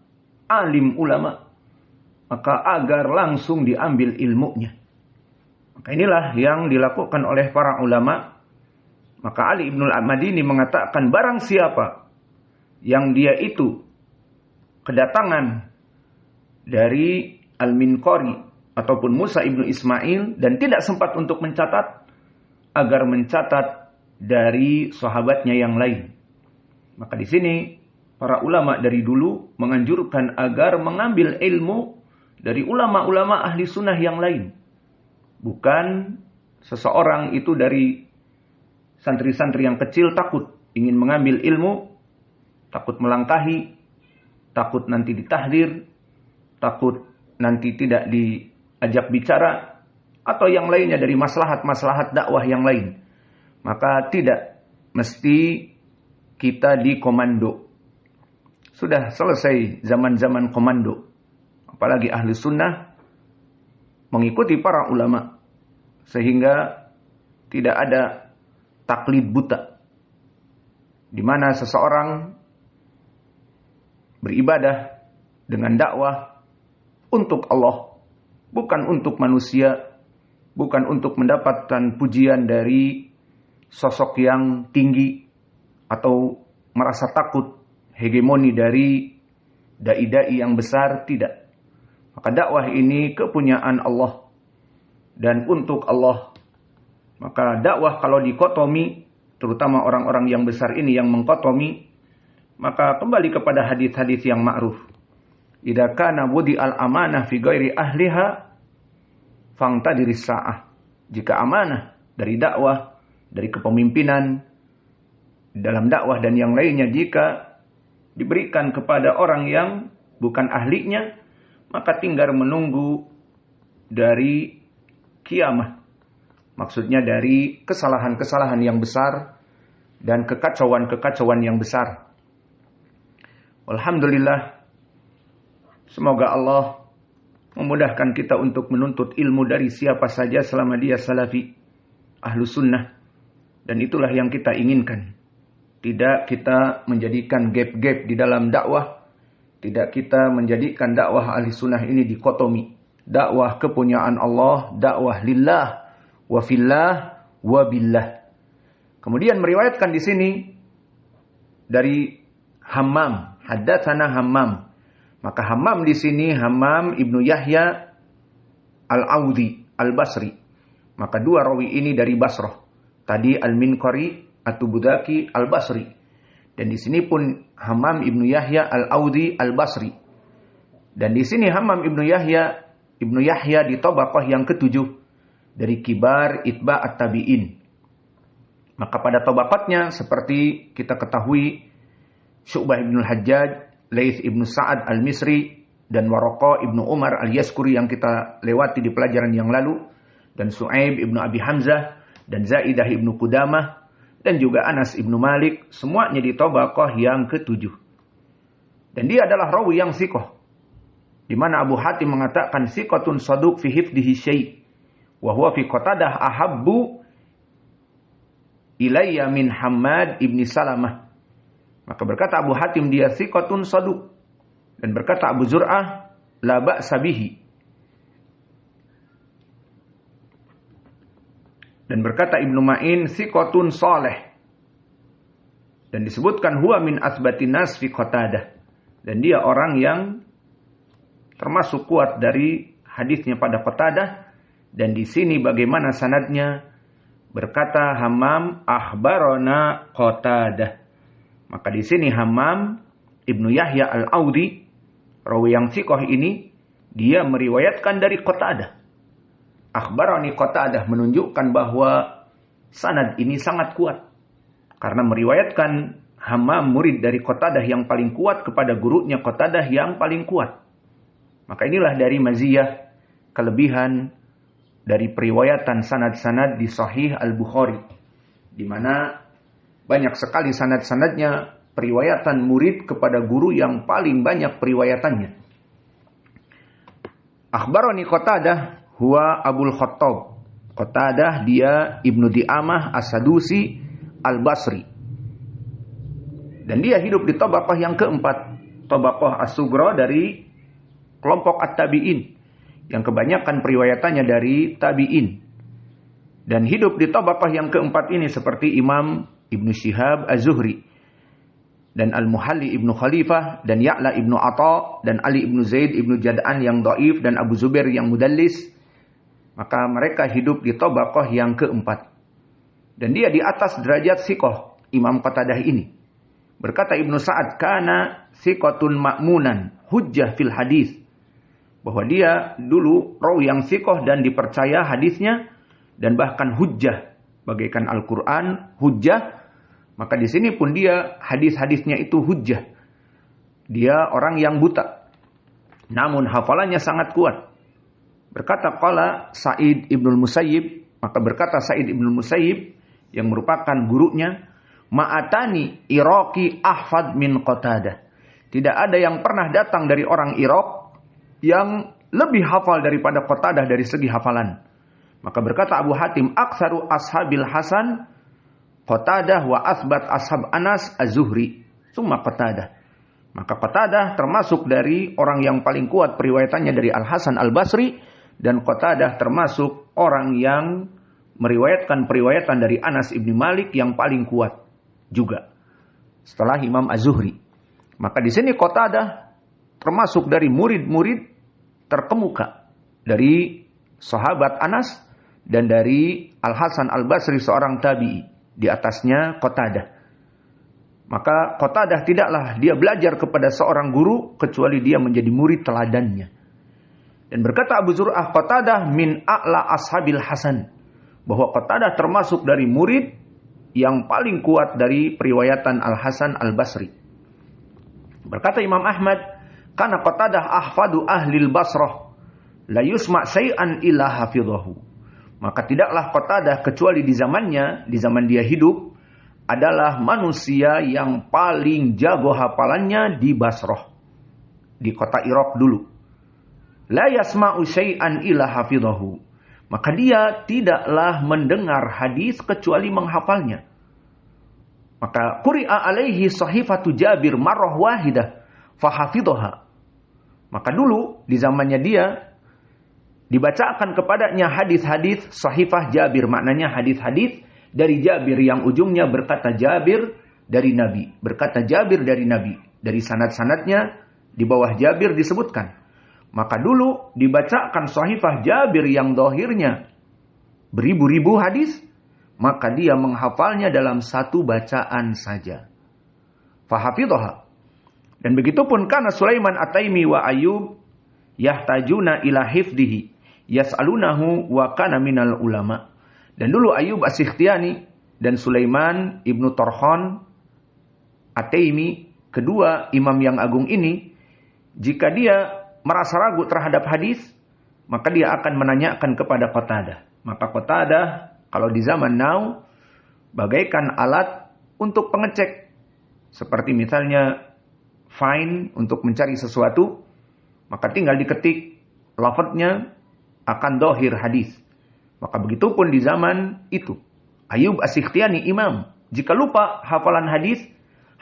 alim ulama, maka agar langsung diambil ilmunya. Maka inilah yang dilakukan oleh para ulama. Maka Ali ibn al-Madini mengatakan, barang siapa yang dia itu kedatangan dari Al-Minqari ataupun Musa ibnu Ismail dan tidak sempat untuk mencatat, agar mencatat dari sahabatnya yang lain. Maka di sini para ulama dari dulu menganjurkan agar mengambil ilmu dari ulama-ulama ahli sunnah yang lain. Bukan seseorang itu dari santri-santri yang kecil takut ingin mengambil ilmu, takut melangkahi, takut nanti ditahdir, takut nanti tidak diajak bicara, atau yang lainnya dari maslahat-maslahat dakwah yang lain. Maka tidak mesti kita dikomando. Sudah selesai zaman-zaman komando. Apalagi ahli sunnah mengikuti para ulama. Sehingga tidak ada taklid buta. Di mana seseorang beribadah dengan dakwah untuk Allah. Bukan untuk manusia. Bukan untuk mendapatkan pujian dari sosok yang tinggi atau merasa takut hegemoni dari dai-dai yang besar, tidak. Maka dakwah ini kepunyaan Allah dan untuk Allah. Maka dakwah kalau dikotomi, terutama orang-orang yang besar ini yang mengkotomi, maka kembali kepada hadis-hadis yang ma'ruf. Idza kana wudi al-amanah fi ghairi ahliha fangtadiris sa'ah. Jika amanah dari dakwah, dari kepemimpinan dalam dakwah dan yang lainnya, jika diberikan kepada orang yang bukan ahlinya, maka tinggal menunggu dari kiamah. Maksudnya dari kesalahan-kesalahan yang besar dan kekacauan-kekacauan yang besar. Alhamdulillah, semoga Allah memudahkan kita untuk menuntut ilmu dari siapa saja selama dia salafi, ahlu sunnah. Dan itulah yang kita inginkan. Tidak kita menjadikan gap-gap di dalam dakwah. Tidak kita menjadikan dakwah ahli sunnah ini dikotomi. Dakwah kepunyaan Allah, dakwah lillah, wa fillah, wa billah. Kemudian meriwayatkan di sini dari Hammam, haddatsana Hammam. Maka Hammam di sini Hammam ibnu Yahya al-Audhi al-Basri. Maka dua rawi ini dari Basrah. Tadi Al-Minqari At-Tubudaki al-Basri. Dan di sini pun Hammam ibnu Yahya al-Audhi al-Basri. Dan di sini Hammam ibnu Yahya di tabaqah yang ketujuh dari kibar itba at-tabi'in. Maka pada tabaqatnya seperti kita ketahui Syu'bah ibn al-Hajjaj, Laits ibnu Sa'ad al-Misri, dan Waraqah ibnu Umar al-Yaskuri yang kita lewati di pelajaran yang lalu, dan Su'aib ibnu Abi Hamzah, dan Zaidah ibnu Qudamah, dan juga Anas ibnu Malik, semuanya di tabaqah yang ketujuh. Dan dia adalah rawi yang siqah, di mana Abu Hatim mengatakan siqatun saduq fi hifdhihi syai' wa huwa fi Qatadah ahabbu ilayya min Hammad ibni Salamah. Maka berkata Abu Hatim dia siqatun saduq. Dan berkata Abu Zur'ah la ba'sa bihi. Dan berkata Ibnu Ma'in siqatun salih. Dan disebutkan huwa min asbatin nas fi Qatadah. Dan dia orang yang termasuk kuat dari hadisnya pada Qatadah. Dan di sini bagaimana sanadnya? Berkata Hammam akhbarana Qatadah. Maka di sini Hammam ibnu Yahya al-Audhi, rawi yang siqah ini, dia meriwayatkan dari Qatadah. Akhbarani Qatadah menunjukkan bahwa sanad ini sangat kuat. Karena meriwayatkan Hammam murid dari Qatadah yang paling kuat kepada gurunya Qatadah yang paling kuat. Maka inilah dari maziyah, kelebihan dari periwayatan sanad-sanad di Sahih Al-Bukhari, di mana banyak sekali sanad-sanadnya periwayatan murid kepada guru yang paling banyak periwayatannya. Akhbarani Qatadah huwa Abul Khattab. Qatadah dia Ibnu Di'amah As-Sadusi Al-Basri. Dan dia hidup di tabaqah yang keempat, tabaqah As-Sugra dari kelompok At-Tabi'in, yang kebanyakan periwayatannya dari Tabi'in. Dan hidup di tabaqah yang keempat ini seperti Imam Ibnu Syihab Az-Zuhri, dan Al-Muhalli Ibnu Khalifah, dan Ya'la Ibnu Atha, dan Ali Ibnu Zaid Ibnu Jad'an yang dhaif, dan Abu Zubair yang mudallis. Maka mereka hidup di tabaqah yang keempat. Dan dia di atas derajat siqah Imam Qatadah ini. Berkata Ibnu Sa'ad, kana siqatun ma'munan, hujjah fil hadis. Bahwa dia dulu rawi yang siqah dan dipercaya hadisnya, dan bahkan hujjah, bagaikan Al-Quran, hujjah. Maka di sini pun dia hadis-hadisnya itu hujjah. Dia orang yang buta, namun hafalannya sangat kuat. Berkata qala Sa'id Ibnul Musayyib, maka berkata Sa'id Ibnul Musayyib yang merupakan gurunya, ma'atani Iraqi ahfad min Qatadah. Tidak ada yang pernah datang dari orang Irak yang lebih hafal daripada Qatadah dari segi hafalan. Maka berkata Abu Hatim, aktsaru ashabil Hasan Qatadah wa asbat ashab Anas Az-Zuhri summa Qatadah. Maka Qatadah termasuk dari orang yang paling kuat periwayatannya dari Al-Hasan Al-Basri, dan Qatadah termasuk orang yang meriwayatkan periwayatan dari Anas ibn Malik yang paling kuat juga setelah Imam Az-Zuhri. Maka di sini Qatadah termasuk dari murid-murid terkemuka dari sahabat Anas dan dari Al-Hasan Al-Basri seorang tabi'i, di atasnya Qatadah. Maka Qatadah tidaklah dia belajar kepada seorang guru kecuali dia menjadi murid teladannya. Dan berkata Abu Zur'ah, Qatadah min a'la ashabil Hasan, bahwa Qatadah termasuk dari murid yang paling kuat dari periwayatan Al-Hasan Al-Basri. Berkata Imam Ahmad, kana Qatadah ahfadu ahlil Basrah, la yusma' syai'an illa hafidhahu. Maka tidaklah Qatadah kecuali di zamannya, di zaman dia hidup, adalah manusia yang paling jago hafalannya di Basrah, di kota Irak dulu. La yasma'u syai'an illa hafidhahu. Maka dia tidaklah mendengar hadis kecuali menghafalnya. Maka quri'a alaihi sahifatu Jabir marrah wahidah fahafidhaha. Maka dulu di zamannya dia dibacakan kepadanya hadis-hadis sahifah Jabir, maknanya hadis-hadis dari Jabir yang ujungnya berkata Jabir dari Nabi, berkata Jabir dari Nabi, dari sanad-sanadnya di bawah Jabir disebutkan. Maka dulu dibacakan sahifah Jabir yang dohirnya beribu-ribu hadis, maka dia menghafalnya dalam satu bacaan saja. Fahafidhaha. Dan begitu pun kana Sulaiman At-Taimi wa Ayyub yahtajuna ila hifdihi yas'alunahu wa kana minal ulama. Dan dulu Ayyub As-Sikhtiyani dan Sulaiman Ibnu Tarkhan At-Taimi, kedua imam yang agung ini, jika dia merasa ragu terhadap hadis, maka dia akan menanyakan kepada Qatadah. Maka Qatadah kalau di zaman now bagaikan alat untuk pengecek. Seperti misalnya find untuk mencari sesuatu, maka tinggal diketik lafadznya akan dohir hadis. Maka begitu pun di zaman itu. Ayyub As-Sikhtiyani imam, jika lupa hafalan hadis,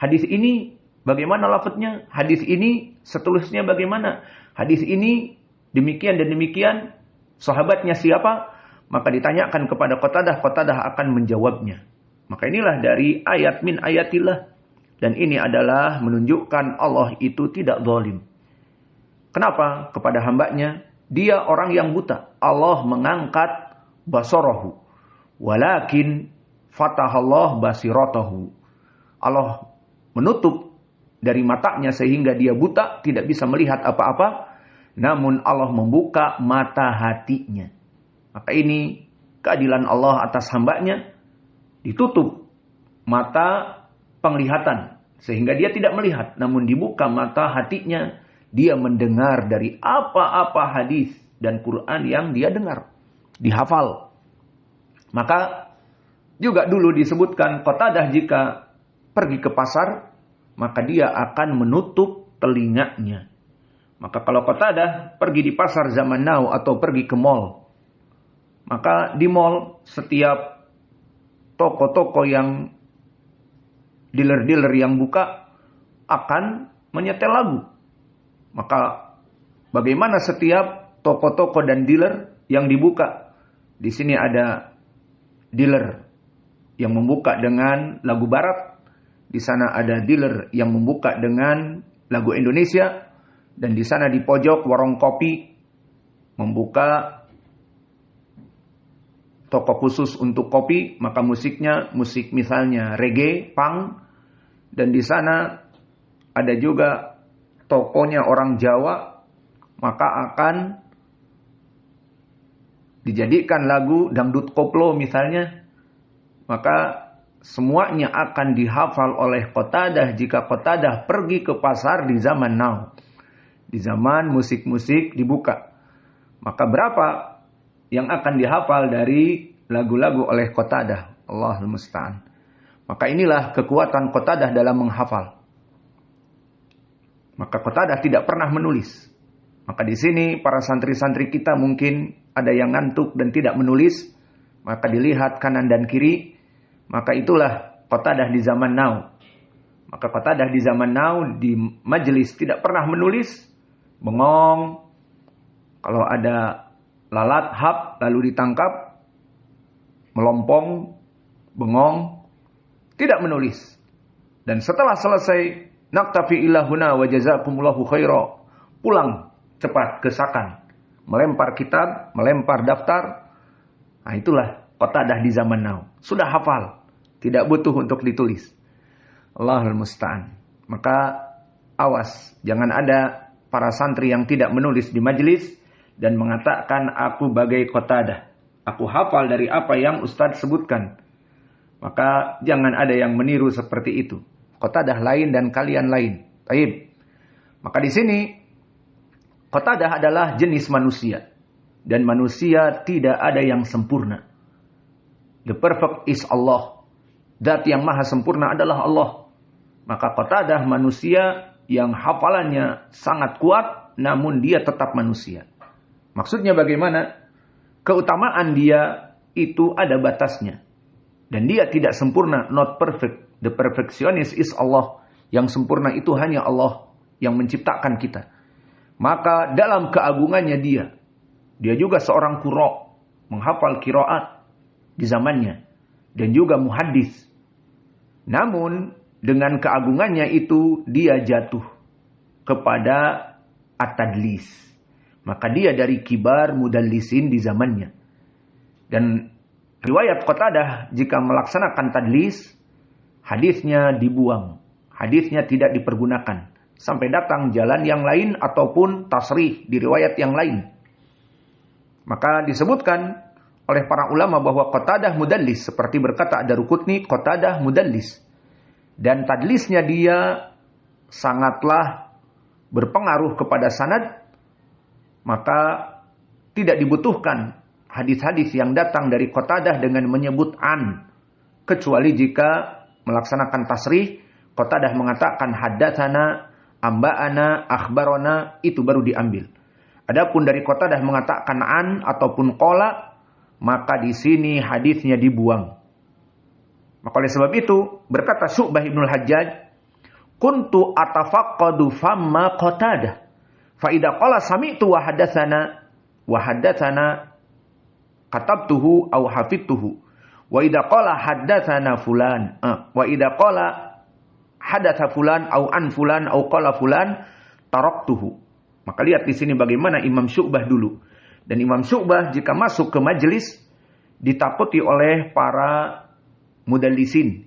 hadis ini bagaimana lafadznya, hadis ini seterusnya bagaimana, hadis ini demikian dan demikian, sahabatnya siapa, maka ditanyakan kepada Qatadah, Qatadah akan menjawabnya. Maka inilah dari ayat min ayatillah. Dan ini adalah menunjukkan Allah itu tidak zalim. Kenapa? Kepada hambanya, dia orang yang buta. Allah mengangkat basarahu. Walakin fatahallah basiratahu. Allah menutup dari matanya sehingga dia buta, tidak bisa melihat apa-apa. Namun Allah membuka mata hatinya. Maka ini keadilan Allah atas hambanya. Ditutup mata penglihatan Sehingga dia tidak melihat, namun dibuka mata hatinya, dia mendengar dari apa-apa hadis dan Quran yang dia dengar. Dihafal. Maka juga dulu disebutkan Qatadah jika pergi ke pasar, maka dia akan menutup telinganya. Maka kalau Qatadah pergi di pasar zaman now atau pergi ke mall, maka di mall setiap toko-toko yang dealer-dealer yang buka akan menyetel lagu. Maka bagaimana setiap toko-toko dan dealer yang dibuka? Di sini ada dealer yang membuka dengan lagu barat. Di sana ada dealer yang membuka dengan lagu Indonesia. Dan di sana di pojok warung kopi membuka toko khusus untuk kopi, maka musiknya musik misalnya reggae, punk. Dan di sana ada juga tokonya orang Jawa, maka akan dijadikan lagu dangdut koplo misalnya. Maka semuanya akan dihafal oleh Qatadah jika Qatadah pergi ke pasar di zaman now. Di zaman musik-musik dibuka. Maka berapa yang akan dihafal dari lagu-lagu oleh Qatadah? Allahul musta'an. Maka inilah kekuatan Qatadah dalam menghafal. Maka Qatadah tidak pernah menulis. Maka di sini para santri-santri kita mungkin ada yang ngantuk dan tidak menulis. Maka dilihat kanan dan kiri. Maka itulah Qatadah di zaman now. Maka Qatadah di zaman now di majelis tidak pernah menulis. Bengong. Kalau ada lalat, hap, lalu ditangkap. Melompong. Bengong. Tidak menulis. Dan setelah selesai, naktafi ilahuna wa jazakumullahu khaira. Pulang cepat ke Sakan. Melempar kitab, melempar daftar. Nah itulah Qatadah di zaman now. Sudah hafal. Tidak butuh untuk ditulis. Allahul musta'an. Maka awas. Jangan ada para santri yang tidak menulis di majelis. Dan mengatakan aku bagai Qatadah. Aku hafal dari apa yang Ustadz sebutkan. Maka jangan ada yang meniru seperti itu. Qatadah lain dan kalian lain. Taib. Maka di sini Qatadah adalah jenis manusia. Dan manusia tidak ada yang sempurna. The perfect is Allah. Zat yang maha sempurna adalah Allah. Maka Qatadah manusia yang hafalannya sangat kuat. Namun dia tetap manusia. Maksudnya bagaimana? Keutamaan dia itu ada batasnya. Dan dia tidak sempurna, not perfect. The perfectionist is Allah. Yang sempurna itu hanya Allah yang menciptakan kita. Maka dalam keagungannya dia juga seorang qurra, menghafal qiraat di zamannya. Dan juga muhaddis. Namun dengan keagungannya itu dia jatuh kepada at-tadlis. Maka dia dari kibar mudallisin di zamannya. Dan riwayat Qatadah jika melaksanakan tadlis, hadisnya dibuang. Hadisnya tidak dipergunakan. Sampai datang jalan yang lain ataupun tasrih di riwayat yang lain. Maka disebutkan oleh para ulama bahwa Qatadah mudallis. Seperti berkata Ad-Daruqutni, Qatadah mudallis. Dan tadlisnya dia sangatlah berpengaruh kepada sanad. Maka tidak dibutuhkan hadis-hadis yang datang dari Qatadah dengan menyebut an. Kecuali jika melaksanakan tasrih, Qatadah mengatakan haddatsana, amba'ana, akhbarona, itu baru diambil. Adapun dari Qatadah mengatakan an ataupun qala, maka di sini hadisnya dibuang. Maka oleh sebab itu berkata Syu'bah Ibnul Hajjaj, kuntu atafaqqadu famma Qatadah. Fa idza qala sami'tu wa haddatsana katabtuhu aw hafidtuhu. Wa idza qala haddatsana fulan. Wa idza qala hadatsa fulan aw an fulan aw qala fulan taraktuhu. Maka lihat di sini bagaimana Imam Syu'bah dulu. Dan Imam Syu'bah jika masuk ke majelis ditakuti oleh para mudallisin.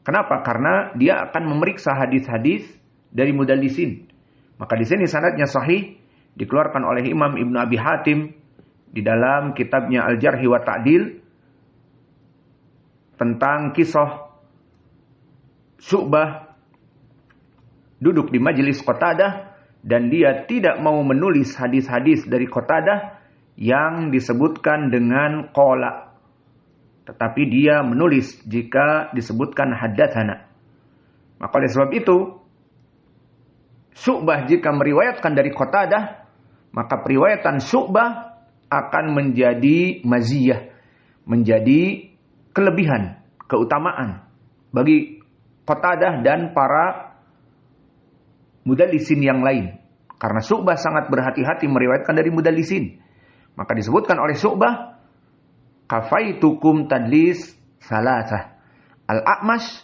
Kenapa? Karena dia akan memeriksa hadis-hadis dari mudallisin. Maka di sini sanadnya sahih dikeluarkan oleh Imam Ibnu Abi Hatim di dalam kitabnya Al-Jarh wa Ta'dil tentang kisah Syu'bah duduk di majelis Qatadah dan dia tidak mau menulis hadis-hadis dari Qatadah yang disebutkan dengan qala, tetapi dia menulis jika disebutkan haddatsana. Maka oleh sebab itu, Syu'bah jika meriwayatkan dari Qatadah, maka periwayatan Syu'bah akan menjadi maziyah, menjadi kelebihan, keutamaan bagi Qatadah dan para mudallisin yang lain. Karena Syu'bah sangat berhati-hati meriwayatkan dari mudallisin. Maka disebutkan oleh Syu'bah, kafaitukum tadlis salasah, al-A'mash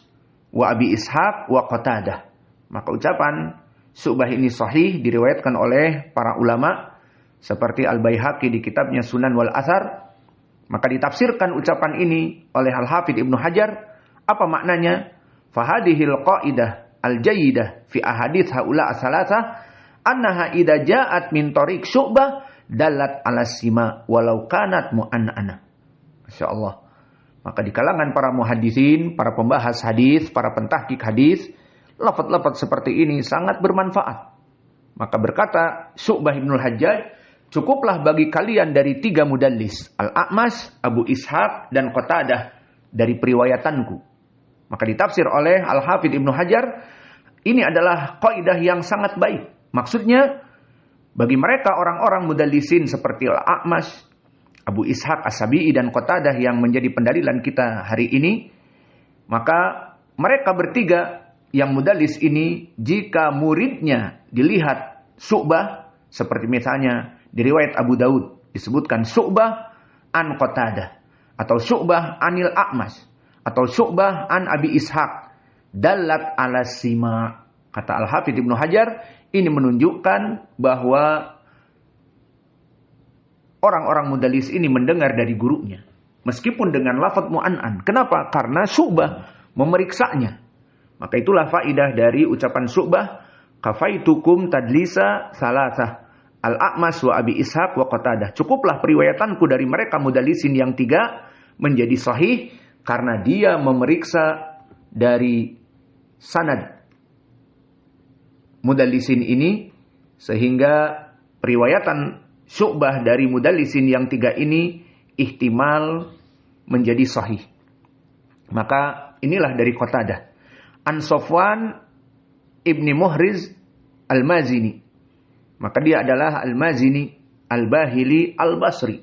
wa Abi Ishaq wa Qatadah. Maka ucapan Syu'bah ini sahih, diriwayatkan oleh para ulama seperti Al-Baihaqi di kitabnya Sunan wal Athar. Maka ditafsirkan ucapan ini oleh Al-Hafidz Ibnu Hajar. Apa maknanya? Fahadihil qa'idah al-jayyidah fi ahadits haula as-salasah annaha idza ja'at min tariq Syu'bah dalat ala sima walau kanat mu'annana. Masyaallah. Maka di kalangan para muhaddisin, para pembahas hadis, para pentahqiq hadis, lafaz-lafaz seperti ini sangat bermanfaat. Maka berkata Syu'bah Ibnul Hajjaj, cukuplah bagi kalian dari 3 mudallis, Al-A'mash, Abu Ishaq, dan Qatadah dari periwayatanku. Maka ditafsir oleh Al-Hafidz Ibnu Hajar, ini adalah kaidah yang sangat baik. Maksudnya, bagi mereka orang-orang mudallisin seperti Al-A'mash, Abu Ishaq As-Sabi'i, dan Qatadah yang menjadi pendalilan kita hari ini, maka mereka bertiga yang mudallis ini, jika muridnya dilihat Syu'bah, seperti misalnya di riwayat Abu Daud disebutkan Syu'bah an Qatadah, atau Syu'bah anil A'mash, atau Syu'bah an Abi Ishaq, dalat ala sima. Kata Al-Hafidz Ibnu Hajar, ini menunjukkan bahwa orang-orang mudallis ini mendengar dari gurunya, meskipun dengan lafaz mu'an'an. Kenapa? Karena Syu'bah memeriksanya. Maka itulah faidah dari ucapan Syu'bah, kafaitukum tadlisa salasah, Al-A'mash wa Abi Ishaq wa Qatadah. Cukuplah periwayatanku dari mereka mudallisin yang 3 menjadi sahih, karena dia memeriksa dari sanad mudallisin ini, sehingga periwayatan Syu'bah dari mudallisin yang 3 ini ihtimal menjadi sahih. Maka inilah dari Qatadah. An Safwan ibni Muhriz al-Mazini. Maka dia adalah al-Mazini, al-Bahili, al-Basri.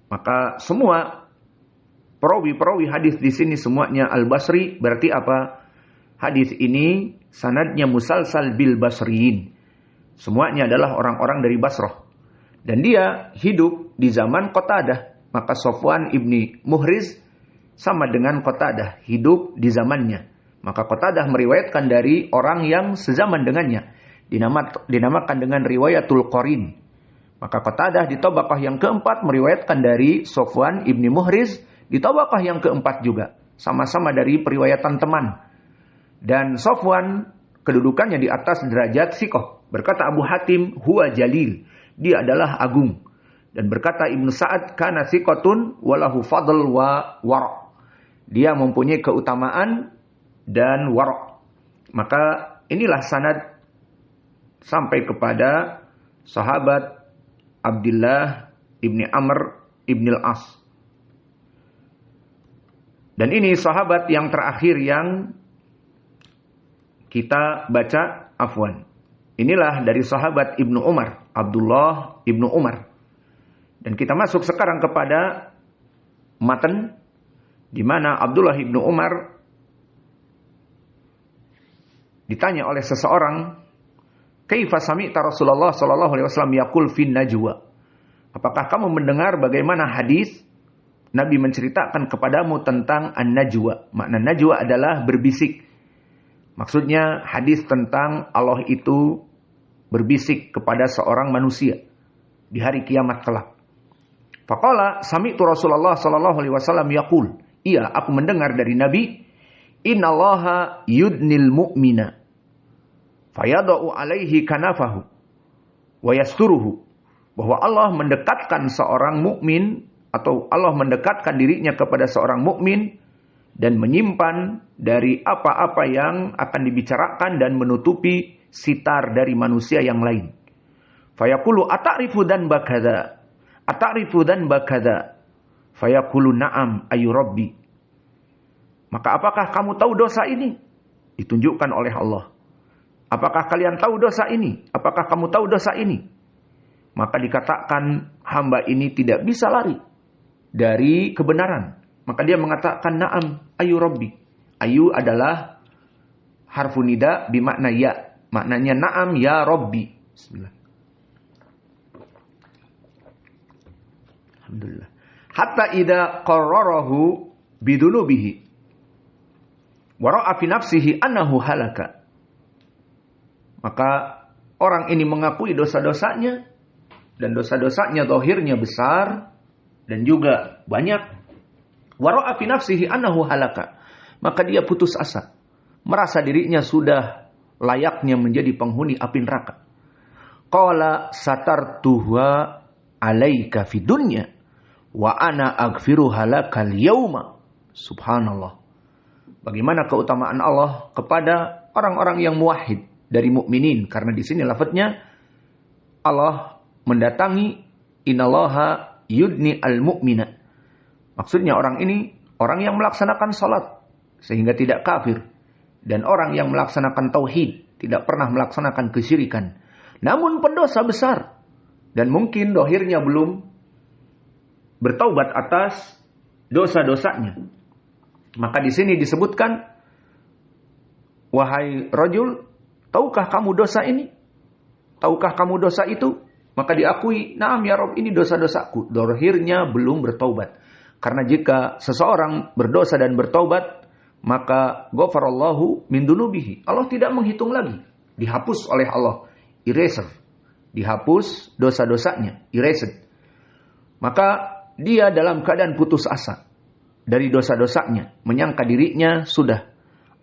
Maka semua perawi-perawi hadis di sini semuanya al-Basri. Berarti apa? Hadis ini sanadnya musalsal bil Basriyin. Semuanya adalah orang-orang dari Basrah. Dan dia hidup di zaman Qatadah. Maka Safwan ibni Muhriz sama dengan Qatadah, hidup di zamannya. Maka Qatadah meriwayatkan dari orang yang sezaman dengannya. Dinamakan dengan riwayatul qarin. Maka Qatadah di tabaqah yang keempat meriwayatkan dari Safwan ibni Muhriz di tabaqah yang keempat juga. Sama-sama dari periwayatan teman. Dan Safwan kedudukannya di atas derajat siqah. Berkata Abu Hatim, huwa jalil. Dia adalah agung. Dan berkata Ibnu Sa'ad, kana siqatun walahu fadl wa wara'. Dia mempunyai keutamaan dan wara'. Maka inilah sanad sampai kepada sahabat Abdullah ibni Amr ibn al-As. Dan ini sahabat yang terakhir yang kita baca, afwan. Inilah dari sahabat Ibnu Umar, Abdullah Ibnu Umar. Dan kita masuk sekarang kepada matan di mana Abdullah Ibnu Umar ditanya oleh seseorang, "Kaifa sami'ta Rasulullah sallallahu alaihi wasallam yaqul fin najwa?" Apakah kamu mendengar bagaimana hadis Nabi menceritakan kepadamu tentang an-najwa? Makna najwa adalah berbisik. Maksudnya hadis tentang Allah itu berbisik kepada seorang manusia di hari kiamat kelak. Faqala sami'tu Rasulullah sallallahu alaihi wasallam yaqul. Iya, aku mendengar dari Nabi, innallaha yudnil mu'mina fayadau alaihi kanafahu wa yasturuhu. Bahwa Allah mendekatkan seorang mukmin atau Allah mendekatkan dirinya kepada seorang mukmin dan menyimpan dari apa-apa yang akan dibicarakan dan menutupi sitar dari manusia yang lain. Fayaqulu ata'rifu dhanba kadza, ata'rifu dhanba kadza, fayaqulu na'am ayu rabbi. Maka apakah kamu tahu dosa ini? Ditunjukkan oleh Allah. Apakah kalian tahu dosa ini? Apakah kamu tahu dosa ini? Maka dikatakan hamba ini tidak bisa lari dari kebenaran. Maka dia mengatakan na'am ayu rabbi. Ayu adalah harfu nida bimakna ya. Maknanya na'am ya rabbi. Bismillah. Alhamdulillah. Hatta idza qarrarahu bidunubihi wa ra'a fi nafsihi annahu halaka. Maka orang ini mengakui dosa-dosanya, dan dosa-dosanya zahirnya besar dan juga banyak. Wa ra'a fi nafsihi annahu halaka. Maka dia putus asa, merasa dirinya sudah layaknya menjadi penghuni api neraka. Qala satartuha alaika fid dunya wa ana aghfiruha lakal yauma. Subhanallah. Bagaimana keutamaan Allah kepada orang-orang yang muwahhid dari mukminin, karena di sini lafadznya Allah mendatangi innallaha yudni al-mu'mina. Maksudnya orang ini orang yang melaksanakan salat sehingga tidak kafir, dan orang yang melaksanakan tauhid, tidak pernah melaksanakan kesyirikan, namun pendosa besar dan mungkin dohirnya belum bertaubat atas dosa-dosanya. Maka di sini disebutkan, wahai rajul, tahukah kamu dosa ini? Tahukah kamu dosa itu? Maka diakui, naam ya Rabb, ini dosa-dosaku. Dohirnya belum bertaubat. Karena jika seseorang berdosa dan bertaubat, maka ghafarallahu min dunubihi. Allah tidak menghitung lagi. Dihapus oleh Allah. Eraser. Dihapus dosa-dosanya. Erased. Maka dia dalam keadaan putus asa dari dosa-dosanya. Menyangka dirinya sudah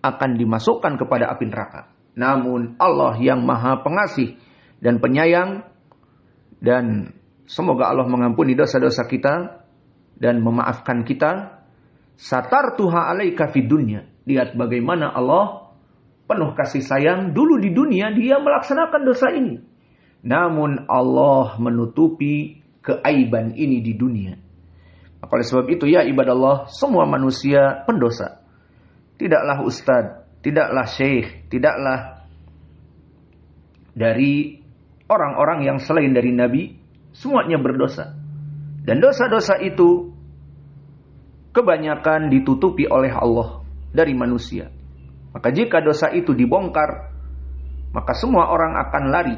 akan dimasukkan kepada api neraka. Namun Allah yang maha pengasih dan penyayang, dan semoga Allah mengampuni dosa-dosa kita dan memaafkan kita. Satartuha alaika fid dunya. Lihat bagaimana Allah penuh kasih sayang. Dulu di dunia dia melaksanakan dosa ini, namun Allah menutupi keaiban ini di dunia. Oleh sebab itu ya ibadallah, semua manusia pendosa. Tidaklah ustadz, tidaklah syekh, tidaklah dari orang-orang yang selain dari Nabi, semuanya berdosa. Dan dosa-dosa itu kebanyakan ditutupi oleh Allah dari manusia. Maka jika dosa itu dibongkar, maka semua orang akan lari.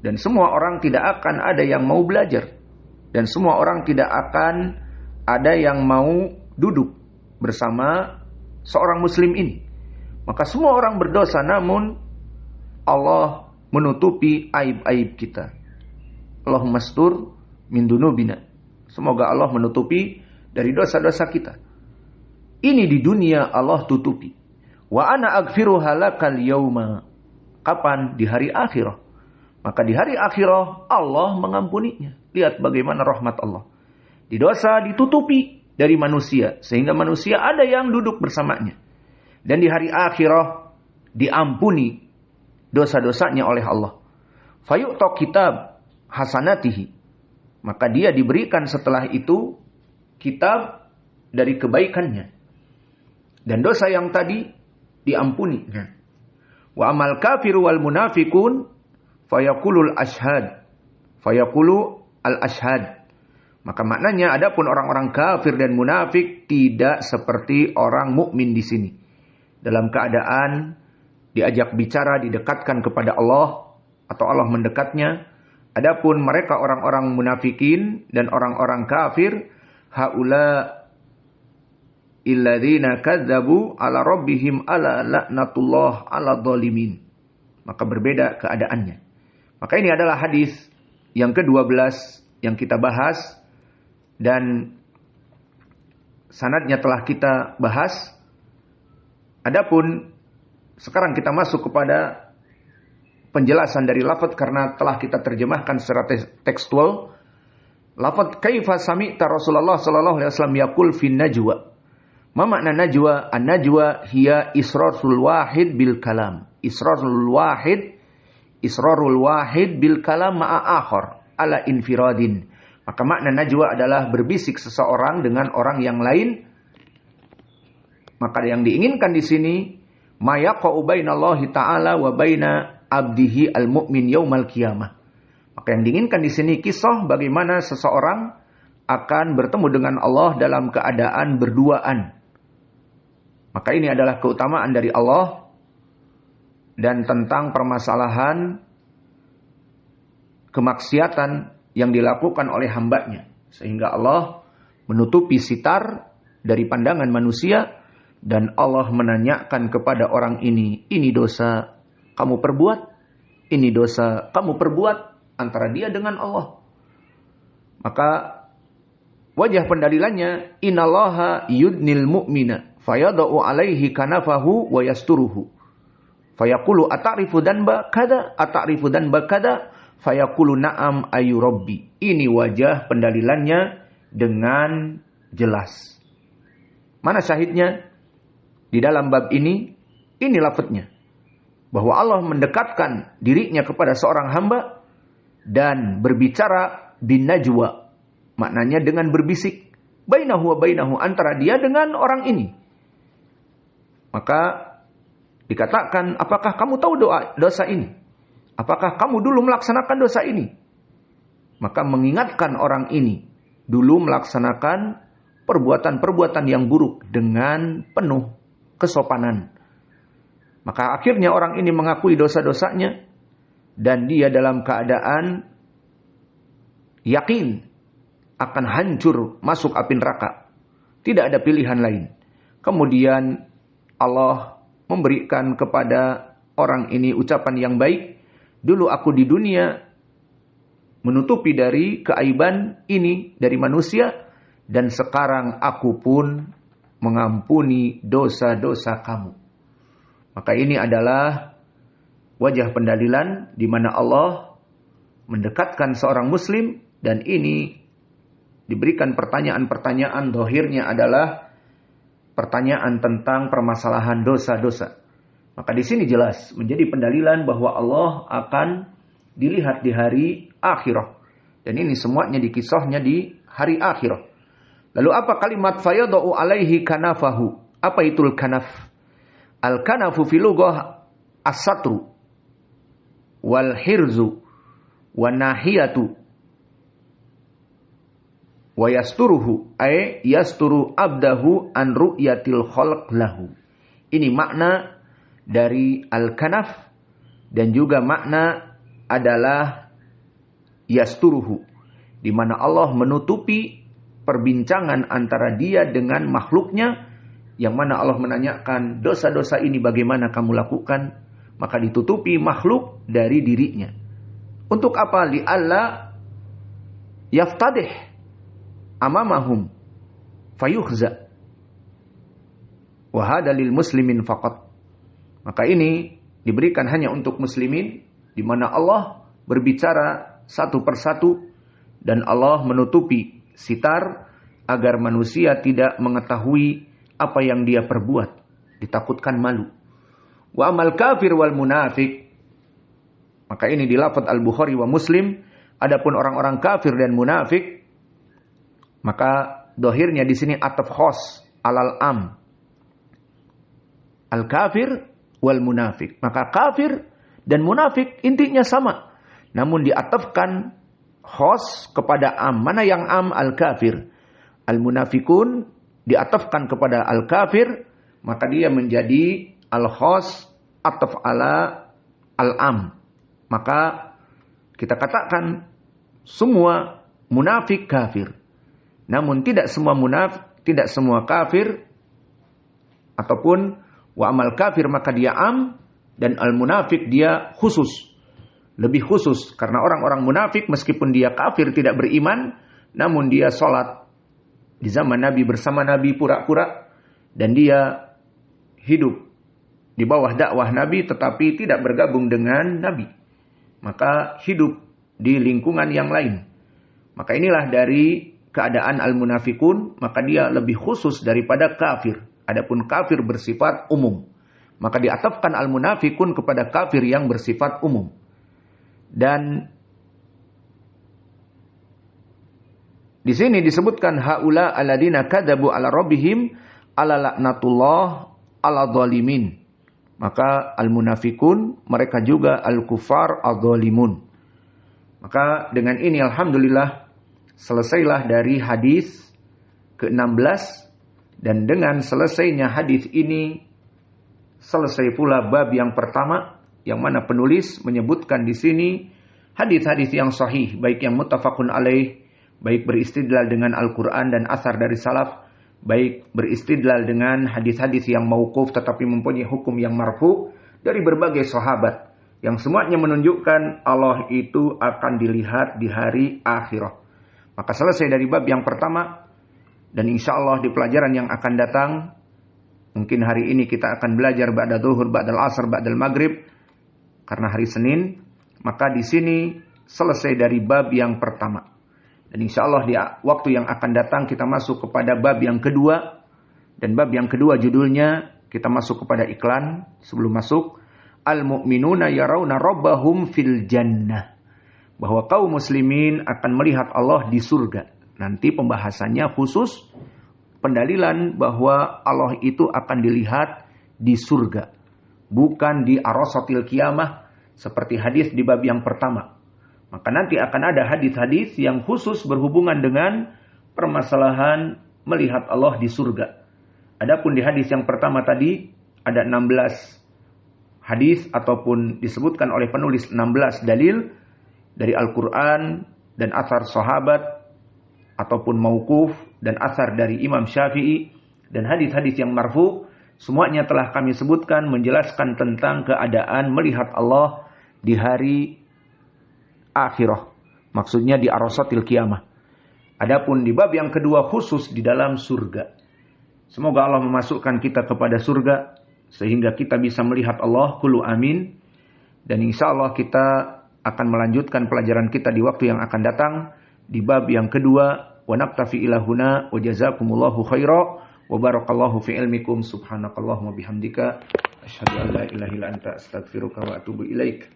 Dan semua orang tidak akan ada yang mau belajar. Dan semua orang tidak akan ada yang mau duduk bersama seorang muslim ini. Maka semua orang berdosa, namun Allah menutupi aib-aib kita. Allahumma astur min dunubina. Semoga Allah menutupi dari dosa-dosa kita. Ini di dunia Allah tutupi. Wa ana aghfiruha lakal yauma. Kapan? Di hari akhirah. Maka di hari akhirah Allah mengampuninya. Lihat bagaimana rahmat Allah. Di dosa ditutupi dari manusia, sehingga manusia ada yang duduk bersamanya. Dan di hari akhirah diampuni dosa-dosanya oleh Allah. Fayu'ta kitab hasanatihi. Maka dia diberikan setelah itu kitab dari kebaikannya. Dan dosa yang tadi diampuni. Wa amal kafiru wal munafikun fayaqulul ashhad. Fayaqulu al ashhad. Maka maknanya adapun orang-orang kafir dan munafik tidak seperti orang mukmin di sini. Dalam keadaan diajak bicara, didekatkan kepada Allah atau Allah mendekatnya. Adapun mereka orang-orang munafikin dan orang-orang kafir, haula illadzina kadzabu ala rabbihim ala laknatullah ala dzalimin. Maka berbeda keadaannya. Maka ini adalah hadis yang ke-12 yang kita bahas, dan sanadnya telah kita bahas. Adapun sekarang kita masuk kepada penjelasan dari lafaz, karena telah kita terjemahkan secara tekstual. Lafaz kaifa sami'ta Rasulullah sallallahu alaihi wasallam yaqul fin najwa. Ma makna najwa? An-najwa hiya israrul wahid bil kalam. Israrul wahid bil kalam ma'a akhar ala infiradin. Maka makna najwa adalah berbisik seseorang dengan orang yang lain. Maka yang diinginkan di sini ma yaqa'u bainallahi ta'ala wa baina abdihi al-mu'min yaumal qiyamah. Maka yang diinginkan di sini kisah bagaimana seseorang akan bertemu dengan Allah dalam keadaan berduaan. Maka ini adalah keutamaan dari Allah dan tentang permasalahan kemaksiatan yang dilakukan oleh hambanya. Sehingga Allah menutupi sitar dari pandangan manusia dan Allah menanyakan kepada orang ini dosa kamu perbuat, ini dosa kamu perbuat antara dia dengan Allah. Maka wajah pendalilannya innallaha yudnil mu'mina fayadau alaihi kanafahu wa yasturuhu fayaqulu ata'rifu danba kada fayaqulu na'am ayu rabbi. Ini wajah pendalilannya dengan jelas. Mana syahidnya? Di dalam bab ini lafadznya bahwa Allah mendekatkan dirinya kepada seorang hamba dan berbicara bin najwa, maknanya dengan berbisik bainahu wa bainahu, antara dia dengan orang ini. Maka dikatakan, apakah kamu tahu dosa ini? Apakah kamu dulu melaksanakan dosa ini? Maka mengingatkan orang ini dulu melaksanakan perbuatan-perbuatan yang buruk dengan penuh kesopanan. Maka akhirnya orang ini mengakui dosa-dosanya dan dia dalam keadaan yakin akan hancur masuk api neraka. Tidak ada pilihan lain. Kemudian Allah memberikan kepada orang ini ucapan yang baik. Dulu aku di dunia menutupi dari keaiban ini dari manusia, dan sekarang aku pun mengampuni dosa-dosa kamu. Maka ini adalah wajah pendalilan di mana Allah mendekatkan seorang muslim, dan ini diberikan pertanyaan-pertanyaan, dohirnya adalah pertanyaan tentang permasalahan dosa-dosa. Maka di sini jelas menjadi pendalilan bahwa Allah akan dilihat di hari akhirah. Dan ini semuanya dikisahnya di hari akhirah. Lalu apa kalimat fayadau alaihi kanafahu? Apa itu kanaf? Al-kanafu fil lughah as-satru wal hirzu wan nahiyatu wa yasturuhu ay yasturu abdahu an ru'yatil khalq lahu. Ini makna dari al-kanaf, dan juga makna adalah yasturuhu, di mana Allah menutupi perbincangan antara dia dengan makhluknya, yang mana Allah menanyakan dosa-dosa ini bagaimana kamu lakukan, maka ditutupi makhluk dari dirinya. Untuk apa? Li'alla yaftadih amamahum fayukhza wa hada lil muslimin faqat. Maka ini diberikan hanya untuk muslimin, di mana Allah berbicara satu persatu dan Allah menutupi sitar agar manusia tidak mengetahui apa yang dia perbuat, ditakutkan malu. Wa amal kafir wal munafik, maka ini di lafaz Al-Bukhari wa Muslim, adapun orang-orang kafir dan munafik, maka dohirnya di sini ataf khos alal am. Al-kafir wal munafik. Maka kafir dan munafik intinya sama, namun diatafkan khos kepada am. Mana yang am? Al-kafir. Al-munafikun diatafkan kepada al-kafir, maka dia menjadi al-khos ataf ala al-am. Maka kita katakan semua munafik kafir. Namun tidak semua tidak semua kafir, ataupun wa amal kafir maka dia am, dan al munafik dia khusus, lebih khusus, karena orang-orang munafik meskipun dia kafir tidak beriman, namun dia sholat di zaman Nabi bersama Nabi pura-pura, dan dia hidup di bawah dakwah Nabi tetapi tidak bergabung dengan Nabi, maka hidup di lingkungan yang lain. Maka inilah dari keadaan al-munafikun, maka dia lebih khusus daripada kafir. Adapun kafir bersifat umum, maka diatafkan al-munafikun kepada kafir yang bersifat umum. Dan di sini disebutkan haula alladzina kadzabu ala rabbihim ala laknatullah ala zalimin. Maka al-munafikun mereka juga al-kufar al-zalimun. Maka dengan ini alhamdulillah selesailah dari hadis ke-16, dan dengan selesainya hadis ini selesai pula bab yang pertama, yang mana penulis menyebutkan di sini hadis-hadis yang sahih, baik yang muttafaqun alaih, baik beristidlal dengan Al-Quran dan asar dari salaf, baik beristidlal dengan hadis-hadis yang mauquf tetapi mempunyai hukum yang marfu dari berbagai sahabat, yang semuanya menunjukkan Allah itu akan dilihat di hari akhirah. Maka selesai dari bab yang pertama, dan insya Allah di pelajaran yang akan datang, mungkin hari ini kita akan belajar ba'da zuhur, ba'dal asar, ba'dal maghrib, karena hari Senin, maka di sini selesai dari bab yang pertama. Dan insya Allah di waktu yang akan datang kita masuk kepada bab yang kedua. Dan bab yang kedua judulnya, kita masuk kepada iklan sebelum masuk. Al-mu'minuna yarawna rabbahum fil jannah. Bahwa kaum muslimin akan melihat Allah di surga. Nanti pembahasannya khusus pendalilan bahwa Allah itu akan dilihat di surga. Bukan di arasatil kiamah seperti hadis di bab yang pertama. Maka nanti akan ada hadis-hadis yang khusus berhubungan dengan permasalahan melihat Allah di surga. Adapun di hadis yang pertama tadi ada 16 hadis ataupun disebutkan oleh penulis 16 dalil dari Al-Quran dan asar sahabat ataupun mauquf dan asar dari Imam Syafi'i dan hadis-hadis yang marfu, semuanya telah kami sebutkan menjelaskan tentang keadaan melihat Allah di hari akhirah. Maksudnya di arasatil kiamah. Adapun di bab yang kedua khusus di dalam surga. Semoga Allah memasukkan kita kepada surga sehingga kita bisa melihat Allah. Qulu amin. Dan insya Allah kita akan melanjutkan pelajaran kita di waktu yang akan datang di bab yang kedua. Wa naktafi ilahuna wa jazakumullahu khaira wa barakallahu fi ilmikum subhanakallahumma bihamdika asyhadu an la ilaha illa anta astaghfiruka wa atubu ilaik.